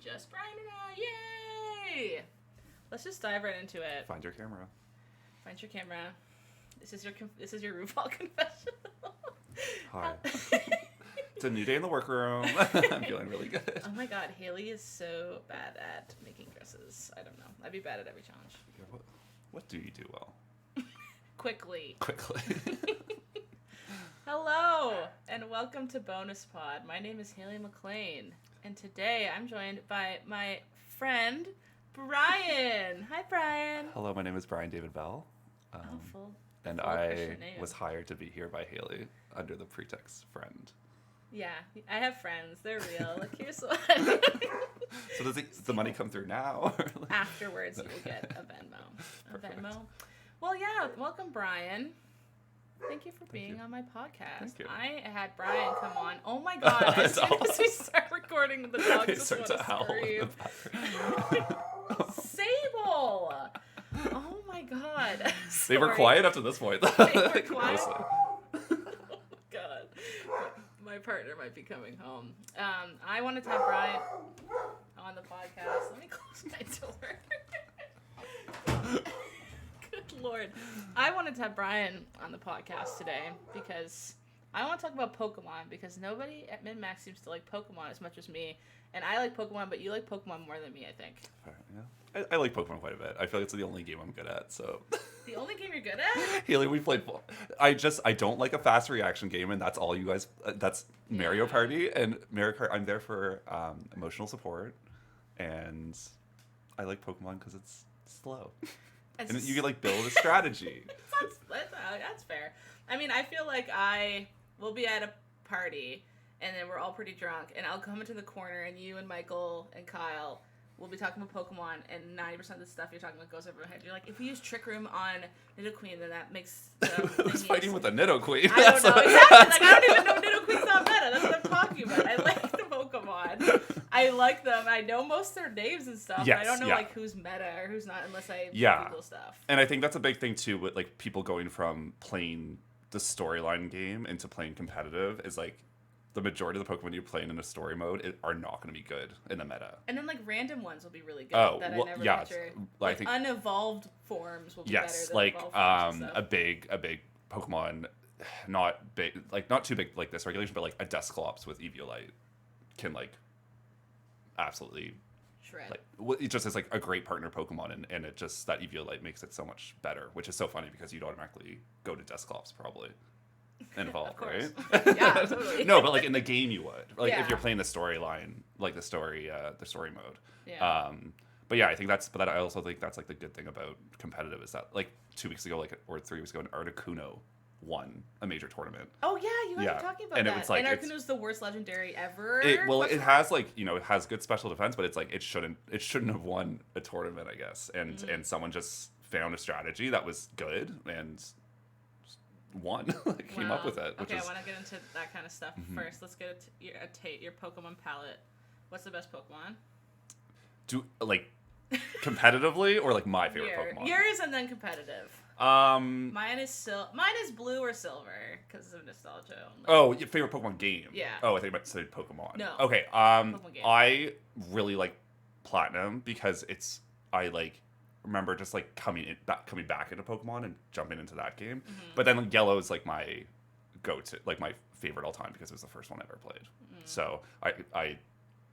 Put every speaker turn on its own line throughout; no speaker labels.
just Brian and I. Yay! Let's just dive right into it.
Find your camera.
Find your camera. This is your RuPaul confessional.
Hi. It's a new day in the workroom. I'm feeling really good.
Oh my god, Haley is so bad at making dresses. I don't know. I'd be bad at every challenge.
Yeah, what do you do well?
Quickly.
Hello,
and welcome to Bonus Pod. My name is Haley McLean, and today I'm joined by my friend, Brian. Hi, Brian.
Hello, my name is Brian David Bell. And I was hired to be here by Haley under the pretext friend.
Yeah, I have friends. They're real. Like, here's one.
So does the money come through now?
Afterwards, you will get a Venmo.
Perfect.
Well, yeah, welcome, Brian. Thank you for being on my podcast.
Thank you.
I had Brian come on. Oh my god, as soon as we start recording, the dogs just want to scream. Sable! Oh my god.
They were quiet up to this point.
They were quiet? Oh god. My partner might be coming home. I wanted to have Brian on the podcast. Let me close my door. Good lord. I wanted to have Brian on the podcast today because I want to talk about Pokemon, because nobody at Min-Max seems to like Pokemon as much as me. And I like Pokemon, but you like Pokemon more than me, I think.
Yeah. I like Pokemon quite a bit. I feel like it's the only game I'm good at, so.
The only game you're good at?
Haley, we played. I don't like a fast reaction game, and that's all you guys. That's Mario Party, and Mario Kart. I'm there for emotional support, and I like Pokemon because it's slow, and you can like build a strategy.
That's fair. I mean, I feel like I will be at a party, and then we're all pretty drunk, and I'll come into the corner, and you and Michael and Kyle will be talking about Pokemon, and 90% of the stuff you're talking about goes over my head. You're like, if we use Trick Room on Nidoqueen, then that makes
Who's fighting with a Nidoqueen?
I don't know. Exactly. Like, I don't even know Nidoqueen's not meta. That's what I'm talking about. I like the Pokemon. I like them. I know most of their names and stuff,
yes,
but I don't know like who's meta or who's not unless I Google stuff.
And I think that's a big thing too with like people going from playing the storyline game into playing competitive is like the majority of the Pokemon you play in a story mode are not going to be good in the meta.
And then like random ones will be really good.
Oh,
that
well,
I never
yeah.
pictured.
I
Like
think
unevolved forms will be
yes,
better than
like
evolved forms
a big Pokemon, not too big like this regulation, but like a Dusclops with Eviolite can like absolutely
shred.
Like it just is like a great partner Pokemon, and it just that Eviolite makes it so much better, which is so funny because you'd automatically go to Dusclops probably. And evolve, right?
Yeah, totally.
No, but like in the game you would. Like if you're
Yeah.
playing the storyline, like the story mode.
Yeah.
But yeah, I think I also think that's like the good thing about competitive is that like 2 weeks ago, or 3 weeks ago, an Articuno won a major tournament.
Oh yeah, you guys were talking about
and
that.
It was like,
and Articuno's the worst legendary ever.
It has like it has good special defense, but it's like it shouldn't have won a tournament, I guess. And someone just found a strategy that was good and won, came up with it.
Okay, I want to get into that kind of stuff first. Let's get your Pokemon palette. What's the best Pokemon?
Competitively or like my favorite Pokemon?
Yours and then competitive. Mine is blue or silver because of nostalgia only.
Oh, your favorite Pokemon game?
Yeah.
Oh, I think you meant to say Pokemon.
No.
Okay.
Pokemon game.
I really like Platinum because I remember just like coming back into Pokemon and jumping into that game. But then Yellow is like my go-to, like my favorite all time because it was the first one I ever played. So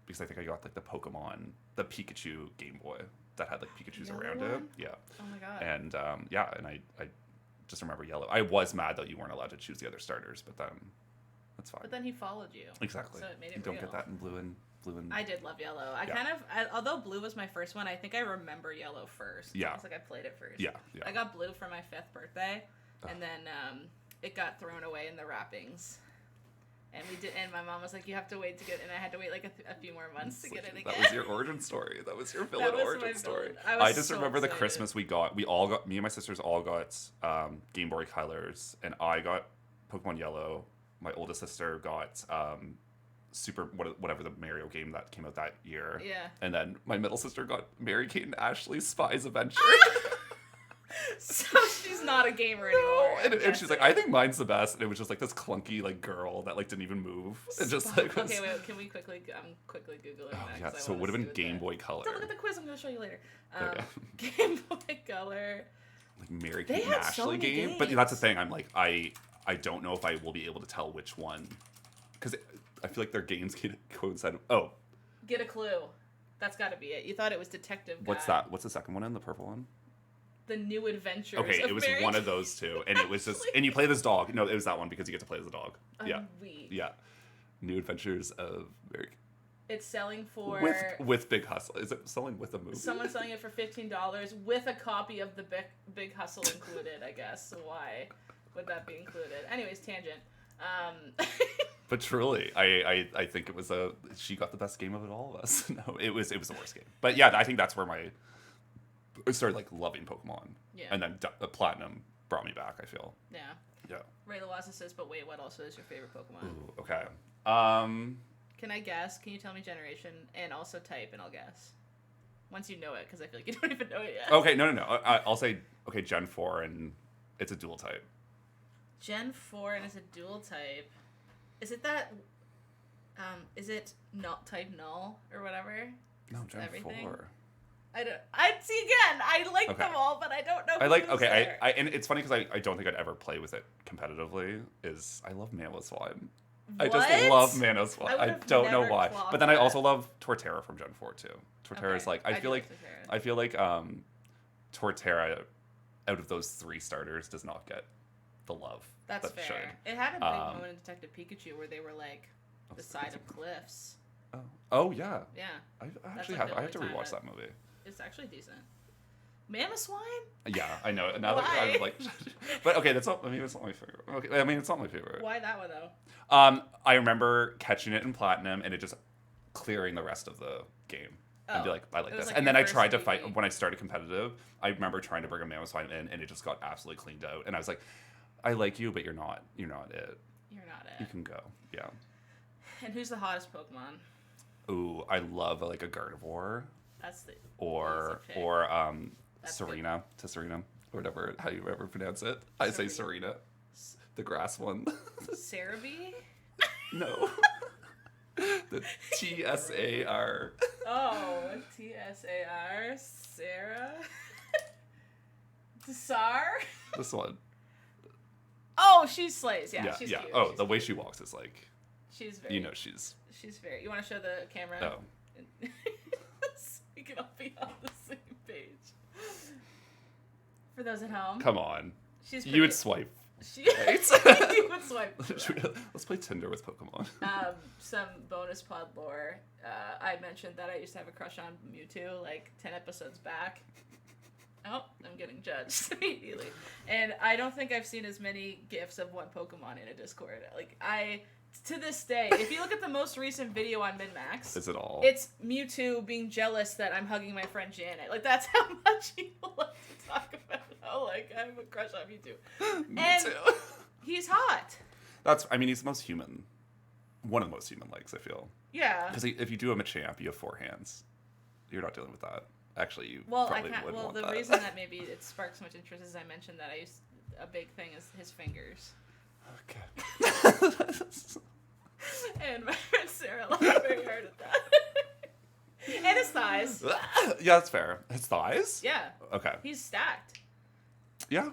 because I think I got like the Pikachu Game Boy that had like Pikachus around it. Yeah.
Oh my god.
And and I just remember Yellow. I was mad that you weren't allowed to choose the other starters, but then that's fine.
But then he followed you.
Exactly.
So it made it
you don't
real.
get that in blue and.
I did love Yellow. Although Blue was my first one, I think I remember Yellow first.
Yeah.
It's like I played it first.
Yeah.
I got Blue for my 5th birthday, and then it got thrown away in the wrappings. And and my mom was like, "You have to wait to get," and I had to wait like a few more months to get it again.
That was your origin story. That was your villain origin story.
I
just remember the Christmas me and my sisters all got Game Boy Colors, and I got Pokemon Yellow. My oldest sister got whatever the Mario game that came out that year.
Yeah.
And then my middle sister got Mary Kate and Ashley's Spies Adventure.
So she's not a gamer anymore.
And she's like, I think mine's the best. And it was just like this clunky like girl that like didn't even move. And just like was...
Okay, wait, can we quickly? I'm quickly googling that.
Yeah, so it would have been Game Boy Color.
Look at the quiz. I'm going to show you later.
Okay.
Game Boy Color.
Like Mary Kate and Ashley game,
games.
but that's the thing. I'm like, I don't know if I will be able to tell which one, because I feel like their games coincide. Oh,
get a clue. That's got to be it. You thought it was Detective Guy.
What's that? What's the second one in the purple one?
The New Adventures.
Okay, it was one of those two, and it was just, and you play this dog. No, it was that one because you get to play as a dog. Yeah, yeah. New Adventures of Mary.
It's selling for
with Big Hustle. Is it selling with a movie?
Someone's selling it for $15 with a copy of the Big Hustle included. I guess. So why would that be included? Anyways, tangent.
But truly, I think it was she got the best game of it all of us. No, it was the worst game. But yeah, I think that's where I started like loving Pokemon. Yeah. And then Platinum brought me back, I feel. Yeah. Yeah.
Ray Lawaza says, but wait, what also is your favorite Pokemon?
Ooh, okay.
Can I guess? Can you tell me generation and also type, and I'll guess. Once you know it, because I feel like you don't even know it yet.
Okay, no. I'll say, okay, Gen 4, and it's a dual type.
Gen 4 and it's a dual type. Is it that, is it not type null or whatever?
No, Gen 4.
I see again. I like them all, but I don't know.
And it's funny because I don't think I'd ever play with it competitively. I love Mamoswine. I just love Mamoswine. I don't know why, but then I also love Torterra from Gen 4 too. Torterra is like I feel like Torterra out of those 3 starters does not get the love.
That's fair. Should. It had a big moment in Detective Pikachu where they were like the side of cliffs.
Oh yeah.
Yeah.
I have to rewatch that movie.
It's actually decent. Mamoswine?
Yeah, I know. Now that I'm like, but okay, it's not my favorite. Okay, it's not my favorite.
Why that one though?
I remember catching it in Platinum and it just clearing the rest of the game. And be like, I like this. Like, and then I tried to fight when I started competitive. I remember trying to bring a Mamoswine in, and it just got absolutely cleaned out. And I was like, I like you, but you're not it.
You're not it.
You can go. Yeah.
And who's the hottest Pokemon?
Ooh, I love like a Gardevoir.
That's the
or Serena to Serena, or whatever, how you ever pronounce it. I say Serena, the grass one.
Cerebi?
No. The TSAR.
Oh, TSAR, Sarah. Tsar.
This one.
Oh, she slays. Yeah, she's cute.
Oh,
she's
the way she walks is like.
She's very.
She's
very. You want to show the camera?
Oh.
We can all be on the same page. For those at home.
Come on.
She's
you would swipe.
Right? You would swipe.
Let's play Tinder with Pokemon.
Some bonus pod lore. I mentioned that I used to have a crush on Mewtwo like 10 episodes back. Oh, I'm getting judged immediately. And I don't think I've seen as many GIFs of one Pokemon in a Discord. Like, to this day, if you look at the most recent video on MinMax,
is it all?
It's Mewtwo being jealous that I'm hugging my friend Janet. Like, that's how much people like to talk about how, like, I have a crush on Mewtwo.
Me too.
He's hot.
He's the most human. One of the most human legs, I feel.
Yeah.
Because if you do him a champ, you have 4 hands. You're not dealing with that. Actually, you probably wouldn't want that.
The reason that maybe it sparked so much interest is I mentioned that a big thing is his fingers.
Okay.
And my friend Sarah laughed very hard at that. And his thighs.
Yeah, that's fair. His thighs?
Yeah.
Okay.
He's stacked.
Yeah.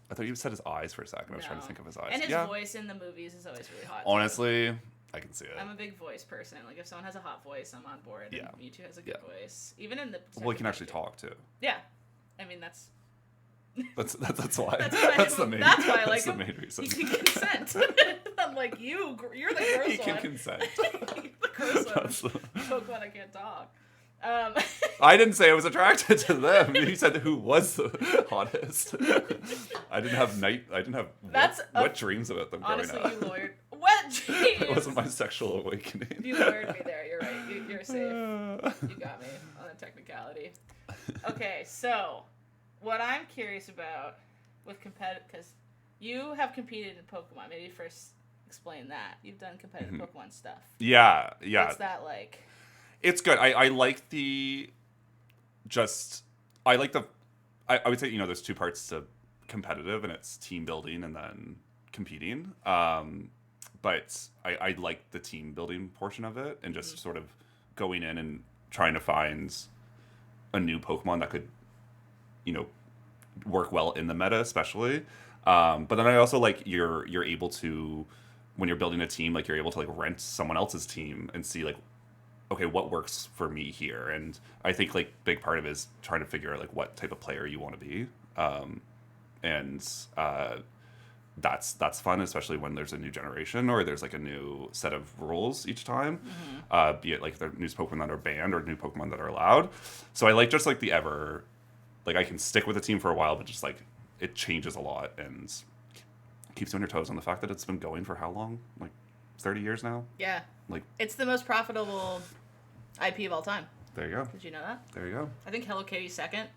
I thought you said his eyes for a second. I was trying to think of his eyes.
And his voice in the movies is always really hot.
Honestly, I can see it.
I'm a big voice person. Like, if someone has a hot voice, I'm on board. Yeah. And Mewtwo has a good voice. Even in the...
Well, he can actually talk, too.
Yeah. I mean, that's
why.
That's the main. That's why I like him.
That's the main reason.
He can consent. Unlike you, you're the gross one.
He can consent.
You're the gross one. Pokemon, I can't talk.
I didn't say I was attracted to them. You said who was the hottest. I didn't have wet dreams about them growing up.
Honestly, you lawyered. Wet dreams.
That wasn't my sexual awakening.
You lawyered me there. You're right. You're safe. You got me on a technicality. Okay, so what I'm curious about with competitive, because you have competed in Pokemon. Maybe first explain that. You've done competitive Pokemon stuff.
Yeah.
What's that like?
It's good. I like I would say, you know, there's two parts to competitive, and it's team building and then competing. But I like the team building portion of it, and just sort of going in and trying to find a new Pokemon that could, you know, work well in the meta, especially. But then I also like you're able to, when you're building a team, like you're able to like rent someone else's team and see like, okay, what works for me here. And I think like big part of it is trying to figure out like what type of player you want to be. And that's fun, especially when there's a new generation or there's like a new set of rules each time. Be it like the new Pokemon that are banned or new Pokemon that are allowed. So I like just like the ever, like I can stick with a team for a while, but just like it changes a lot and keeps you on your toes. On the fact that it's been going for how long? Like 30 years now?
Yeah.
Like
it's the most profitable IP of all time.
There you go.
Did you know that?
There you go.
I think Hello Kitty's second.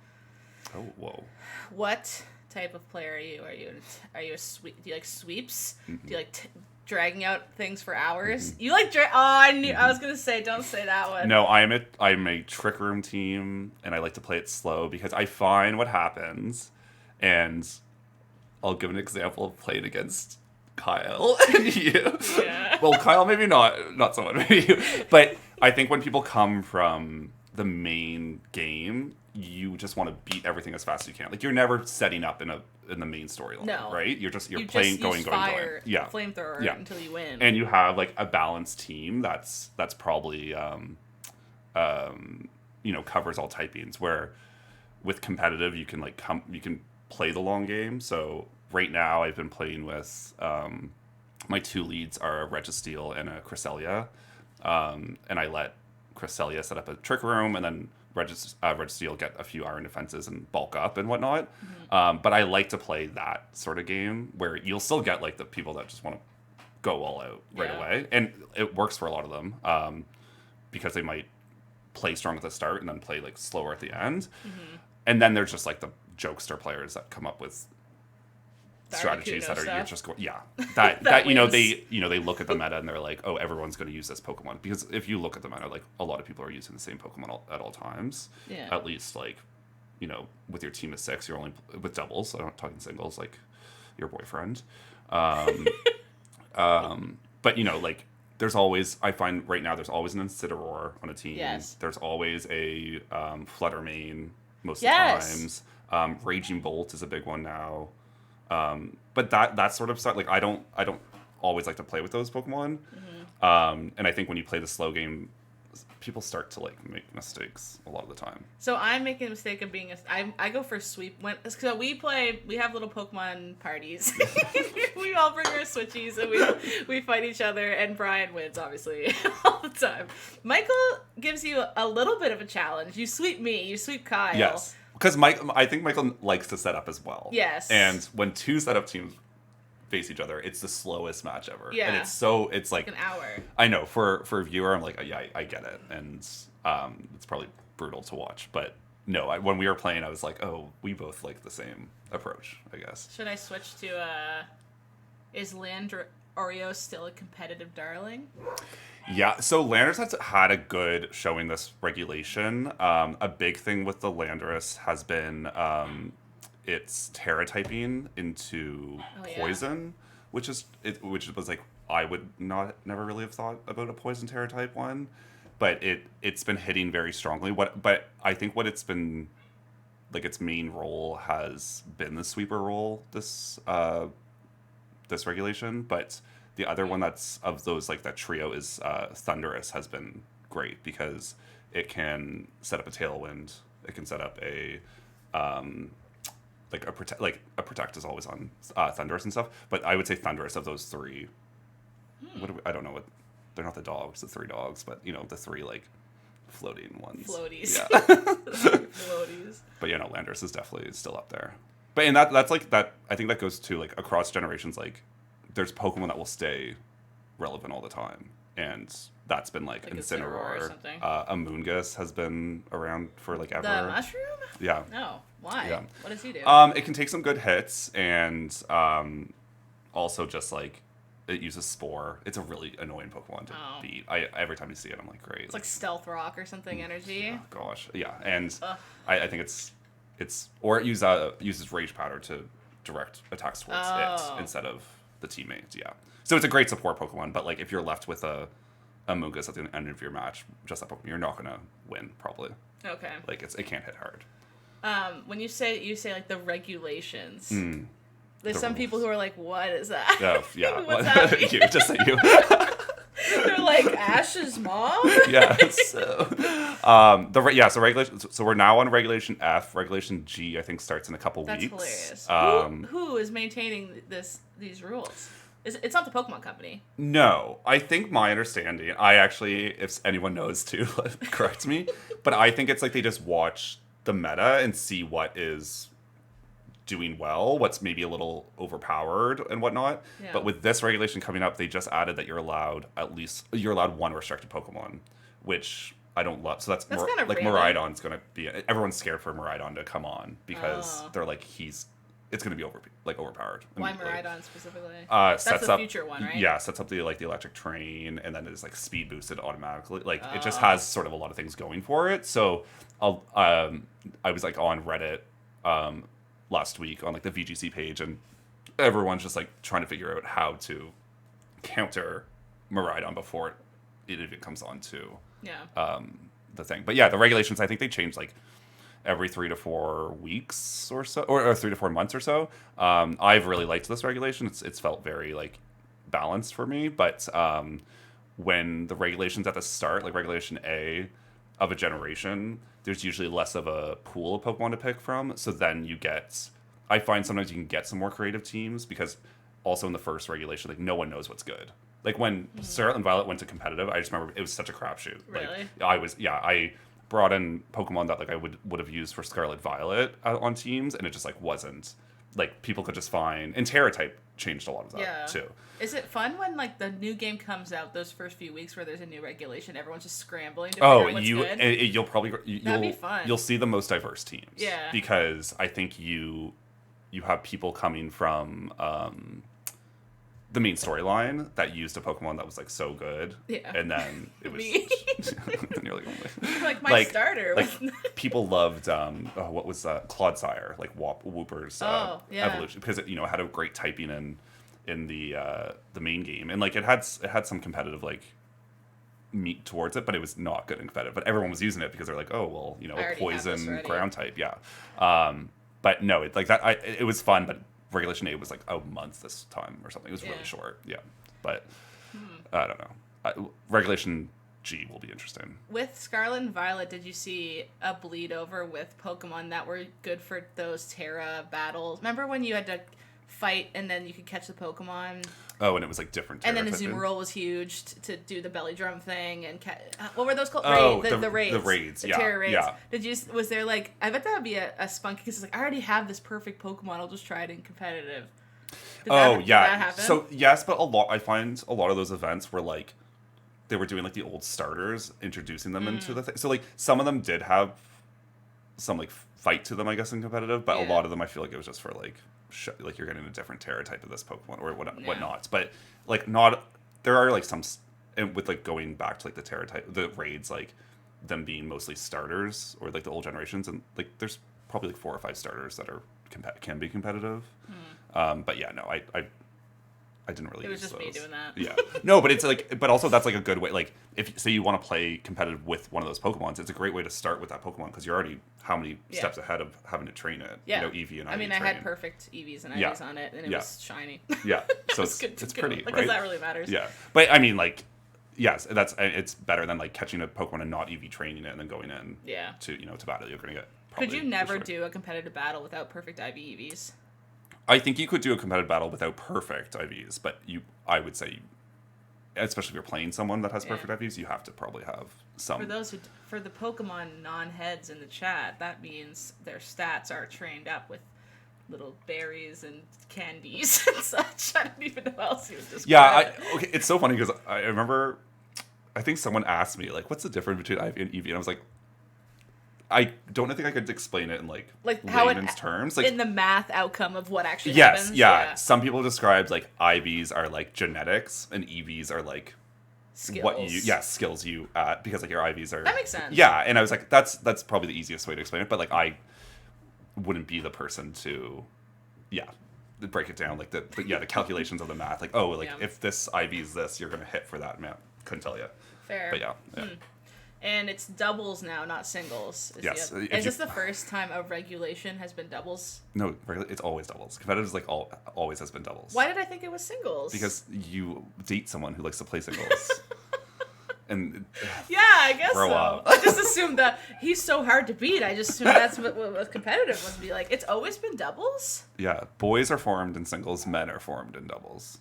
Oh, whoa.
What type of player are you? Are you a sweep? Do you like sweeps? Do you like dragging out things for hours? You like I knew I was gonna say don't say that one.
No, I'm a Trick Room team, and I like to play it slow because I find what happens, and I'll give an example of playing against Kyle and you.
Yeah.
Well, Kyle maybe not so much, maybe you. But I think when people come from the main game, you just want to beat everything as fast as you can. Like you're never setting up in the main storyline,
no.
You're playing, going. Yeah,
flamethrower until you win.
And you have like a balanced team that's probably covers all typings. Where with competitive, you can you can play the long game. So right now, I've been playing with my two leads are a Registeel and a Cresselia, and I let Cresselia set up a Trick Room, and then Registeel get a few iron defenses and bulk up and whatnot. But I like to play that sort of game where you'll still get like the people that just want to go all out right away, and it works for a lot of them because they might play strong at the start and then play like slower at the end. And then there's just like the jokester players that come up with strategies that are you're just going that they look at the meta and they're like, oh, everyone's going to use this Pokemon, because if you look at the meta, like a lot of people are using the same Pokemon at all times. At least like, with your team of 6, you're only with doubles. I'm not talking singles like your boyfriend. But like there's always, I find right now there's always an Incineroar on a team. There's always a Flutter Mane most of the times. Raging Bolt is a big one now. But that sort of stuff, like I don't always like to play with those Pokemon. And I think when you play the slow game, people start to like make mistakes a lot of the time.
So I'm making a mistake of being I go for sweep. So we have little Pokemon parties. We all bring our Switchies and we fight each other, and Brian wins obviously all the time. Michael gives you a little bit of a challenge. You sweep me, you sweep Kyle.
Yes. Because I think Michael likes to set up as well.
Yes.
And when two setup teams face each other, it's the slowest match ever.
Yeah.
And it's like
an hour.
I know for a viewer, I'm like, yeah, I get it, and it's probably brutal to watch. But no, when we were playing, I was like, oh, we both like the same approach, I guess.
Should I switch to is Oreo still a competitive darling?
Yeah, so Landorus has had a good showing this regulation. A big thing with the Landorus has been its Terra typing into poison, which was like I would never really have thought about a poison Terra type one, but it's been hitting very strongly. But I think what it's been like its main role has been the sweeper role this regulation, but the other one that's of those, like that trio, is Thundurus has been great because it can set up a Tailwind. It can set up a Protect is always on Thundurus and stuff. But I would say Thundurus of those three. I don't know what they're not the dogs, the 3 dogs, but the 3 like floating ones.
Floaties.
Yeah.
Floaties.
But Landorus is definitely still up there. But and that's like that. I think that goes to like across generations. Like there's Pokemon that will stay relevant all the time, and that's been like Incineroar.
Or something.
Amoonguss has been around for like ever.
The mushroom?
Yeah.
No. Why?
Yeah.
What does he do?
It can take some good hits, and also just like it uses Spore. It's a really annoying Pokemon to beat. Every time you see it, I'm like, great.
It's like Stealth Rock or something energy.
Oh, gosh, yeah, and I think it's it uses rage powder to direct attacks towards it instead of the teammates. Yeah, so it's a great support Pokemon. But like if you're left with a Mungus at the end of your match, just that Pokemon, you're not gonna win probably.
Okay.
Like it can't hit hard.
When you say like the regulations. There's
The
some
rules.
people who are like, "What is that?"
Yeah.
What's that mean?
You, just say you.
They're like Ash's mom.
Yeah. So, so regulation. So we're now on Regulation F. Regulation G, I think, starts in a couple
That's
weeks.
hilarious. Who is maintaining these rules? It's not the Pokemon Company.
No, I think my understanding. I actually, if anyone knows too, correct me. But I think it's like they just watch the meta and see what is doing well, what's maybe a little overpowered and whatnot.
Yeah.
But with this regulation coming up, they just added that you're allowed one restricted Pokemon, which I don't love. So that's
kind of
like
random.
Miraidon's gonna be. Everyone's scared for Miraidon to come on because they're like it's gonna be overpowered.
Why
immediately.
Miraidon specifically?
That's
That's the future one, right?
Yeah, sets up the electric train, and then it's like speed boosted automatically. Like it just has sort of a lot of things going for it. So I was like on Reddit last week on like the VGC page, and everyone's just like trying to figure out how to counter Miraidon before it even comes on to the thing. But yeah, the regulations, I think they change like every 3 to 4 weeks or so, or 3 to 4 months or so. I've really liked this regulation. It's felt very like balanced for me. But when the regulations at the start, like Regulation A of a generation, there's usually less of a pool of Pokemon to pick from. So then I find sometimes you can get some more creative teams because also in the first regulation, like no one knows what's good. Like when Scarlet and Violet went to competitive, I just remember it was such a crapshoot.
Really?
Like I brought in Pokemon that like I would have used for Scarlet Violet on teams, and it just like wasn't like people could just find, and Terra type changed a lot of that too.
Is it fun when like the new game comes out those first few weeks where there's a new regulation, everyone's just scrambling to figure out what's good?
You'll probably
That'd be fun.
You'll see the most diverse teams.
Yeah.
Because I think you have people coming from the main storyline that used a Pokemon that was like so good. Yeah. And then it was then you're like, oh my.
Like my starter.
Like people loved what was Clodsire, like Wooper's evolution, because it had a great typing in the main game, and like it had some competitive like meat towards it, but it was not good and competitive. But everyone was using it because they're like, oh well, a poison ground type, yeah. But no, it like that. It was fun, but Regulation 8 was like a month this time or something. It was really short, yeah. But I don't know. Regulation G will be interesting.
With Scarlet and Violet, did you see a bleed over with Pokemon that were good for those Terra battles? Remember when you had to fight and then you could catch the Pokemon?
Oh, and it was like different Terra.
And then the Azumarill was huge to do the belly drum thing and what were those called?
Oh,
the raids.
The raids,
the
yeah.
Terra raids.
Yeah.
Was there like, I bet that would be a spunky because it's like, I already have this perfect Pokemon, I'll just try it in competitive. Did that happen?
So yes, but I find a lot of those events were like, they were doing like the old starters, introducing them into the thing. So like some of them did have some like fight to them, I guess, in competitive, but a lot of them I feel like it was just for like like you're getting a different Terra type of this Pokemon or whatnot. But like there are like some, and with like going back to like the Terra type, the raids, like them being mostly starters or like the old generations, and like there's probably like 4 or 5 starters that can be competitive. But yeah, no, I didn't really.
It was
use
just
those.
me doing that.
Yeah, no, but it's like, but also that's like a good way. Like if say you want to play competitive with one of those Pokemons, it's a great way to start with that Pokemon because you're already how many steps ahead of having to train it.
Yeah,
Eevee and Ivy.
I mean, I had perfect Eevees and Ivies on it, and it was shiny.
Yeah, so
it's
pretty, right?
Because that really matters.
Yeah, but I mean, like, yes, it's better than like catching a Pokemon and not Eevee training it and then going in. To to battle. You're gonna get.
Could you never do a competitive battle without perfect Ivy Eevees?
I think you could do a competitive battle without perfect IVs, but I would say, especially if you're playing someone that has perfect IVs, you have to probably have some.
For the Pokemon non-heads in the chat, that means their stats are trained up with little berries and candies and such. I don't even know how else you would describe.
Yeah, okay, it's so funny because I remember, I think someone asked me like, "What's the difference between Ivy and Eevee?" And I was like, I don't think I could explain it in like layman's terms, like
in the math outcome of what actually happens.
Yeah. Some people described like IVs are like genetics and EVs are like
skills.
Skills you at, because like your IVs are.
That makes sense.
Yeah, and I was like, that's probably the easiest way to explain it. But like wouldn't be the person to, break it down, like the calculations of the math. Like, oh, like if this IV is this, you're gonna hit for that amount. Couldn't tell you.
Fair.
But yeah.
And it's doubles now, not singles.
Yes.
Is this the first time a regulation has been doubles?
No, it's always doubles. Competitive is like always has been doubles.
Why did I think it was singles?
Because you date someone who likes to play singles. And
yeah, I guess
grow
so.
up.
I just assumed that he's so hard to beat. I just assumed that's what competitive must be like. It's always been doubles?
Yeah, boys are formed in singles, men are formed in doubles.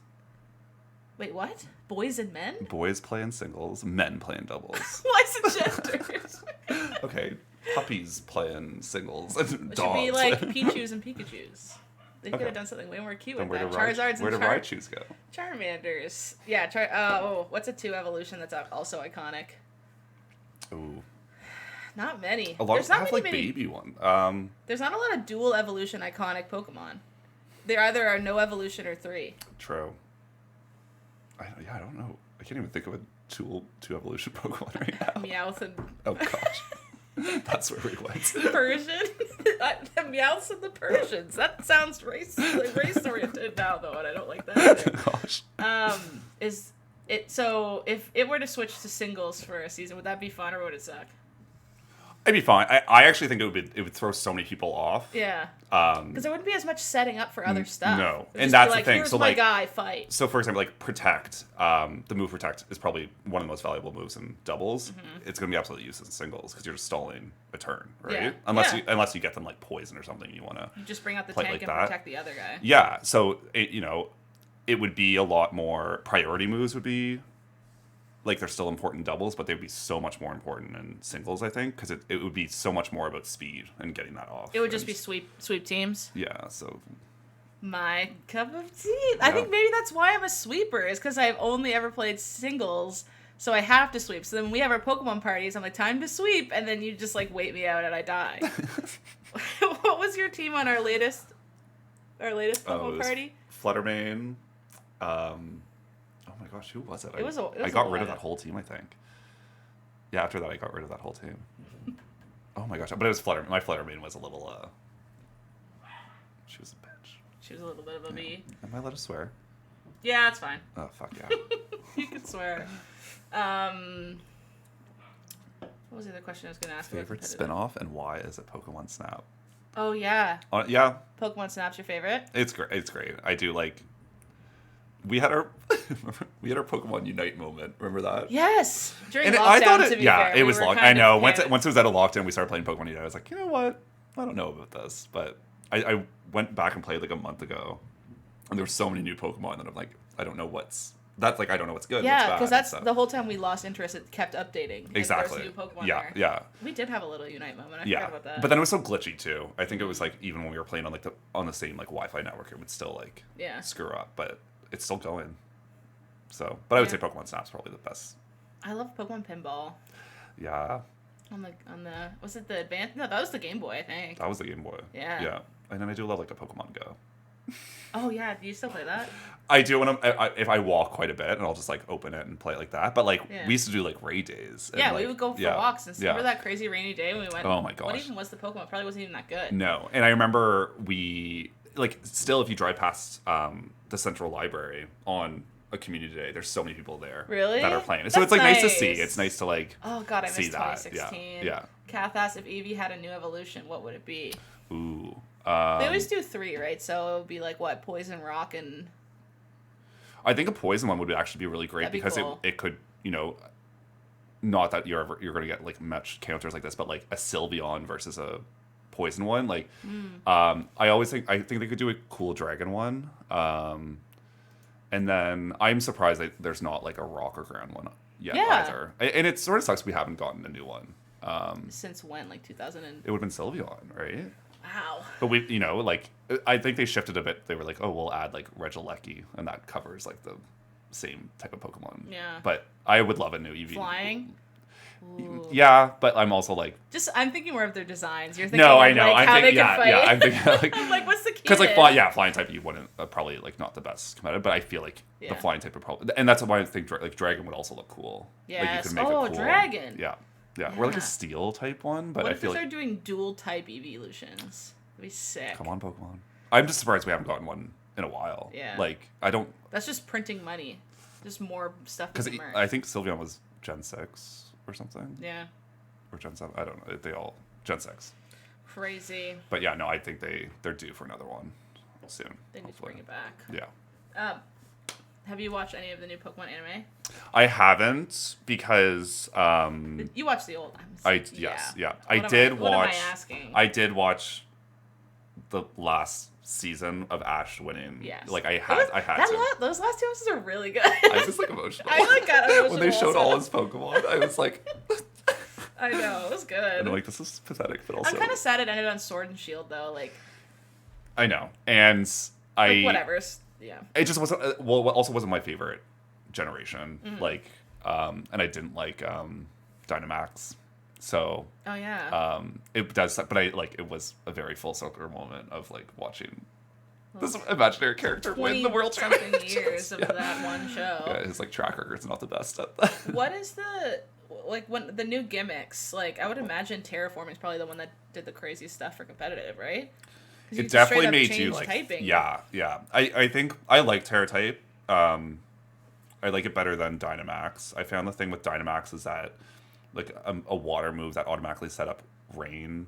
Wait, what? Boys and men?
Boys play in singles, men play in doubles.
Why is it gendered?
Okay, puppies play in singles, and
It
dogs.
should be like Pichus and Pikachus. They could have done something way more cute with that. Charizards and
where do Raichus go?
Charmanders. Yeah, what's a 2 evolution that's also iconic?
Ooh.
Not many.
A lot
There's
of
not
have
many,
like
many.
baby one.
There's not a lot of dual evolution iconic Pokemon. There either are no evolution or 3.
True. I don't know. I can't even think of a two evolution Pokemon right now.
Meowth and
Oh gosh. That's where we went.
Persian. The Meowths and the Persians. That sounds race oriented now though, and I don't like that either.
Gosh.
Is it so if it were to switch to singles for a season, would that be fun or would it suck?
It'd be fine. I actually think it would throw so many people off.
Yeah. Because there wouldn't be as much setting up for other stuff.
No.
It would
And
just
that's
be
the
like,
thing.
Here's
So,
my
like-
guy, fight.
So, for example, like Protect, the move Protect is probably one of the most valuable moves in doubles.
Mm-hmm.
It's going to be absolutely useless in singles because you're just stalling a turn, right?
Yeah.
Unless you get them like poison or something you want to.
You just bring out the
play
tank
like
and
that.
protect the other guy.
Yeah. So it would be a lot more priority moves would be. Like, they're still important in doubles, but they'd be so much more important in singles, I think, because it would be so much more about speed and getting that off.
It would just be sweep teams.
Yeah, so...
My cup of tea. I think maybe that's why I'm a sweeper, is because I've only ever played singles, so I have to sweep. So then when we have our Pokemon parties, I'm like, time to sweep, and then you just, like, wait me out and I die. What was your team on our latest Pokemon party?
Fluttermane, oh my gosh, who was it?
I
got rid of that whole team, I think. Yeah, after that, I got rid of that whole team. Oh my gosh, but it was Fluttermane. My Fluttermane was a little, she was a bitch.
She was a little bit of a bee.
Am I allowed to swear?
Yeah, that's fine.
Oh, fuck yeah.
You can swear. What was the other question I was going to ask?
Favorite spin-off and why is it Pokemon Snap?
Oh, yeah.
Yeah.
Pokemon Snap's your favorite?
It's great. It's great. I do like... We had our Pokemon Unite moment. Remember that?
Yes. During
And
lockdown,
I thought
to be fair.
it was
we were
long.
kind
I
of
know. Once
panicked.
it was out of lockdown, we started playing Pokemon Unite. I was like, you know what? I don't know about this, but I went back and played like a month ago, and there were so many new Pokemon that I'm like, I don't know what's I don't know what's good.
Yeah, because that's
stuff.
the whole time we lost interest. It kept updating. Like,
Exactly.
there's new Pokemon
Yeah,
there.
yeah.
We did have a little Unite moment. I
Yeah,
forgot about that.
but then it was so glitchy too. I think it was like even when we were playing on on the same like Wi-Fi network, it would still like screw up, but it's still going. So, but I would say Pokemon Snap's probably the best.
I love Pokemon Pinball.
Yeah.
On the was it the advanced? No, that was the Game Boy, I think.
That was the Game Boy.
Yeah.
Yeah, and then I do love like the Pokemon Go.
Oh yeah, do you still play that?
I do when if I walk quite a bit, and I'll just like open it and play it like that. But like we used to do like raid days. And,
yeah,
like,
we would go for walks. And remember that crazy rainy day when we went?
Oh my gosh!
What even was the Pokemon? It probably wasn't even that good.
No, and I remember we like still if you drive past the Central Library on a community day, there's so many people there that are playing. So it's like nice to see. It's nice to like
oh god, I
see
missed
that.
2016.
Yeah.
Kath asked if Eevee had a new evolution, what would it be?
Ooh.
They always do 3, right? So it would be like what, Poison, Rock, and
I think a Poison one would actually be really great because
cool.
it could, not that you're going to get like much counters like this, but like a Sylveon versus a Poison one. Like, I think they could do a cool Dragon one. And then I'm surprised that there's not like a Rock or Ground one yet either. And it sort of sucks we haven't gotten a new one.
Since when? Like 2000 and...
It would have been Sylveon, right?
Wow.
But we, like, I think they shifted a bit. They were like, oh, we'll add like Regieleki, and that covers like the same type of Pokemon.
Yeah.
But I would love a new Eevee.
Flying? Ooh.
Yeah, but I'm also like...
I'm thinking more of their designs. You're thinking
no, I know.
Like, how they can fight.
Yeah, I'm thinking like...
I'm like, what's the key?
Because like, flying type, you wouldn't probably like not the best competitive, but I feel like the flying type would probably... And that's why I think like Dragon would also look cool.
Yes.
Like, you could make
oh,
a cool,
Dragon.
Yeah. Or like a Steel type one, but
what
I
if
feel
they're
like...
doing dual type evolutions? be sick.
Come on, Pokemon. I'm just surprised we haven't gotten one in a while.
Yeah.
Like, I don't...
That's just printing money. Just more stuff.
Because I think Sylveon was Gen 6 or something.
Yeah.
Or Gen 7. I don't know. They all... Gen 6.
Crazy.
But yeah, no, I think they're due for another one soon.
They need to bring it back.
Yeah.
Have you watched any of the new Pokemon anime?
I haven't because
You watched the old.
I did
What am
watch.
I asking?
I did watch the last season of Ash winning.
Yes.
Like I had to.
Those last 2 episodes are really good.
I was like emotional.
I like got emotional
when they showed
also.
all his Pokemon. I was like.
I know, it was good.
And I'm like, this is pathetic, but also.
I'm kind of sad it ended on Sword and Shield though. Like.
I know, and
whatever. Yeah.
It just wasn't. Well, it also wasn't my favorite generation.
Mm-hmm.
Like, and I didn't like Dynamax. So.
Oh yeah.
It does, but it was a very full circle moment of like watching this imaginary character win the world
something
championship.
years of that one show.
Yeah, his like track record's not the best at that.
What is when the new gimmicks? Like, I would imagine terraforming is probably the one that did the crazy stuff for competitive, right?
It definitely made you
change
like
typing.
Yeah. I think I like Terra type. I like it better than Dynamax. I found the thing with Dynamax is that like a water move that automatically set up rain.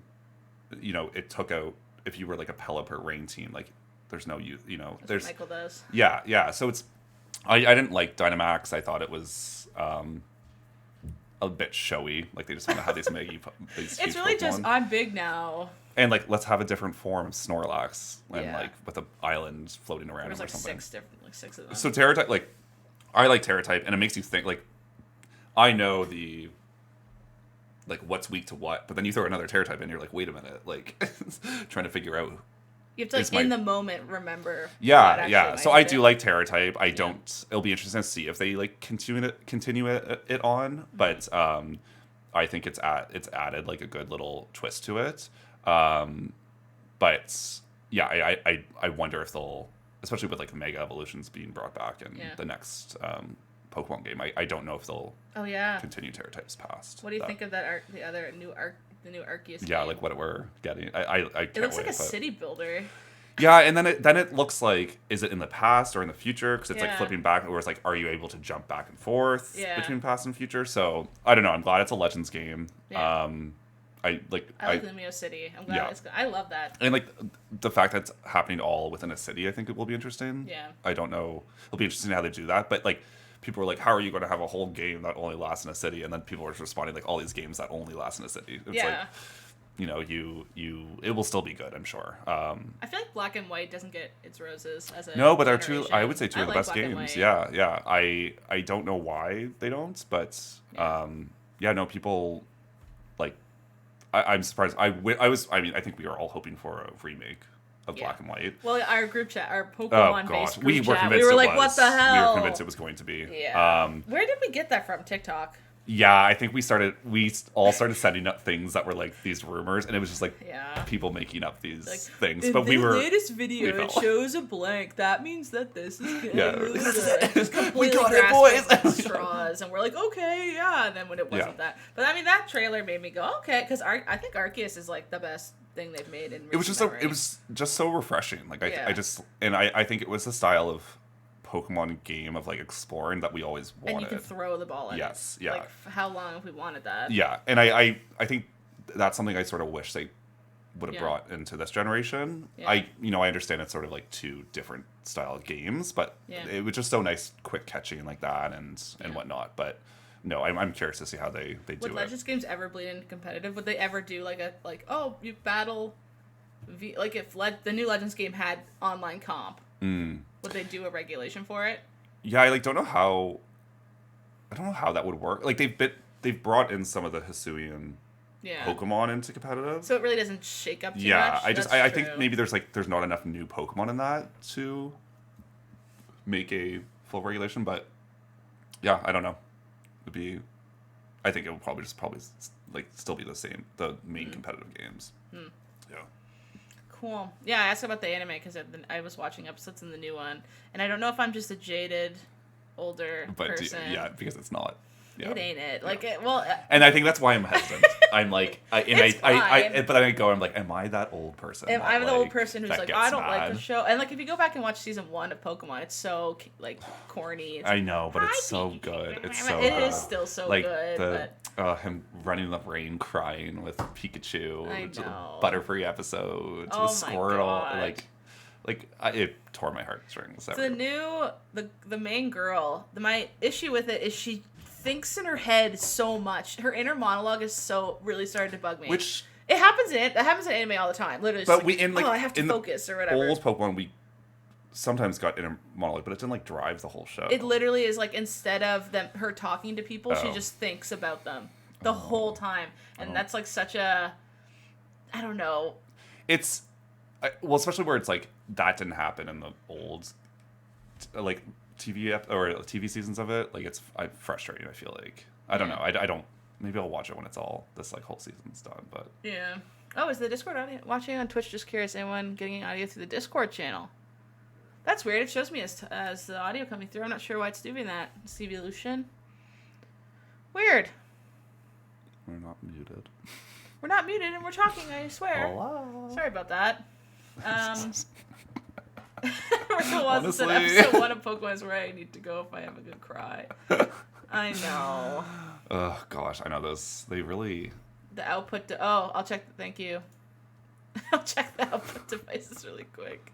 You know, it took out if you were like a Pelipper rain team. Like, there's no use. You know,
That's what Michael does.
Yeah. So it's I didn't like Dynamax. I thought it was a bit showy. Like they just want to have these these
It's really just I'm big now.
And like, let's have a different form of Snorlax, and
Yeah.
like with an island floating around
There's
or
like
something.
six of them.
So Terra type, like, I like Terra type, and it makes you think. Like, I know what's weak to what, but then you throw another Terra type in, you're like, wait a minute, like, trying to figure out.
You have to like in the moment remember.
Yeah. So I do
it.
like Terra type. I don't. It'll be interesting to see if they like continue it on, but I think it's added like a good little twist to it. But yeah, I wonder if they'll, especially with like the Mega Evolutions being brought back in the next Pokemon game. I don't know if they'll continue Terra types past.
What do you think of that the new Arceus
Yeah,
game?
like what we're getting. I can't
it looks
wait,
like a city builder.
Yeah, and then it looks like, is it in the past or in the future? Because it's like
Yeah.
flipping back, or it's like, are you able to jump back and forth
Yeah.
between past and future? So I don't know. I'm glad it's a Legends game.
Yeah.
I like
Lumio City. I'm glad I love that.
and like the fact that it's happening all within a city. I think it will be interesting.
Yeah.
I don't know. It'll be interesting how they do that. But like, people are like, how are you going to have a whole game that only lasts in a city? And then people are responding like, all these games that only last in a city. It's like, you know, it will still be good, I'm sure.
I feel like Black and White doesn't get its roses as a
no, but they're
generation.
I would say two of the
like
best
Black and
games.
White.
Yeah. I don't know why they don't, but no, people like. I'm surprised. I think we were all hoping for a remake of Black and White.
Well, our group chat, our Pokemon-based
we
group
were
chat,
convinced
we were
it
like,
was.
what the hell?
We were convinced it was going to be.
Yeah. Where did we get that from? TikTok?
Yeah, I think we all started sending up things that were like these rumors, and it was just like people making up these things. But we were
latest video. It shows a blank. That means that this is good. Just
we
completely
got it, boys.
grasping straws, and we're like, okay, yeah. And then when it wasn't that, but I mean, that trailer made me go, okay, because I think Arceus is like the best thing they've made in.
It was just so refreshing. Like I think it was the style of Pokemon game of like exploring that we always wanted.
And you can throw the ball in.
Yes, yeah.
Like, how long have we wanted that?
Yeah, and I think that's something I sort of wish they would have brought into this generation.
Yeah.
I understand it's sort of like two different style games, but it was just so nice, quick catching like that and whatnot. But no, I'm curious to see how they do it.
Would Legends games ever bleed into competitive? Would they ever do you battle, like if the new Legends game had online comp? Would they do a regulation for it?
Yeah, I don't know how. I don't know how that would work. Like they've brought in some of the Hisuian Pokemon into competitive,
so it really doesn't shake up too much.
Yeah, I think maybe there's not enough new Pokemon in that to make a full regulation. But yeah, I don't know. I think it would probably still be the same, the main competitive games. Yeah.
Cool. Yeah, I asked about the anime because I was watching episodes in the new one, and I don't know if I'm just a jaded, older person.
Yeah, because it's not. Yeah.
It ain't it. Like,
and I think that's why I'm hesitant. I'm like, but then I go, I'm like, am I that old person?
I'm the old person who's
that
like,
gets
I don't
mad?
like the show. And like, if you go back and watch season 1 of Pokemon, it's so like corny.
I know, but it's so good. It's so good.
It is still so
like
good.
him running in the rain crying with Pikachu.
I know.
Butterfree episodes
Oh
with
my
Squirtle.
God.
It tore my heartstrings.
The main girl. My issue with it is she thinks in her head so much. Her inner monologue is so really starting to bug me.
Which
it happens in anime all the time. Literally,
but
I have to focus or whatever.
Old Pokemon, we sometimes got inner monologue, but it didn't like drive the whole show.
It literally is like instead of her talking to people, she just thinks about them the whole time, and that's like such a, I don't know.
It's well, especially where it's like that didn't happen in the old like TV seasons of it. Like it's frustrating. I feel like I don't know. I don't. Maybe I'll watch it when it's all this like whole season's done. But
yeah. Oh, is the Discord audio watching on Twitch? Just curious. Anyone getting audio through the Discord channel? That's weird. It shows me as the audio coming through. I'm not sure why it's doing that. It's evolution. Weird.
We're not muted.
We're not muted and we're talking. I swear.
Hello.
Sorry about that. Rachel Watson said
Honestly.
episode 1 of Pokemon is where I need to go if I have a good cry. I know.
Oh gosh, I know those. They really.
The output. I'll check. Thank you. I'll check the output devices really quick.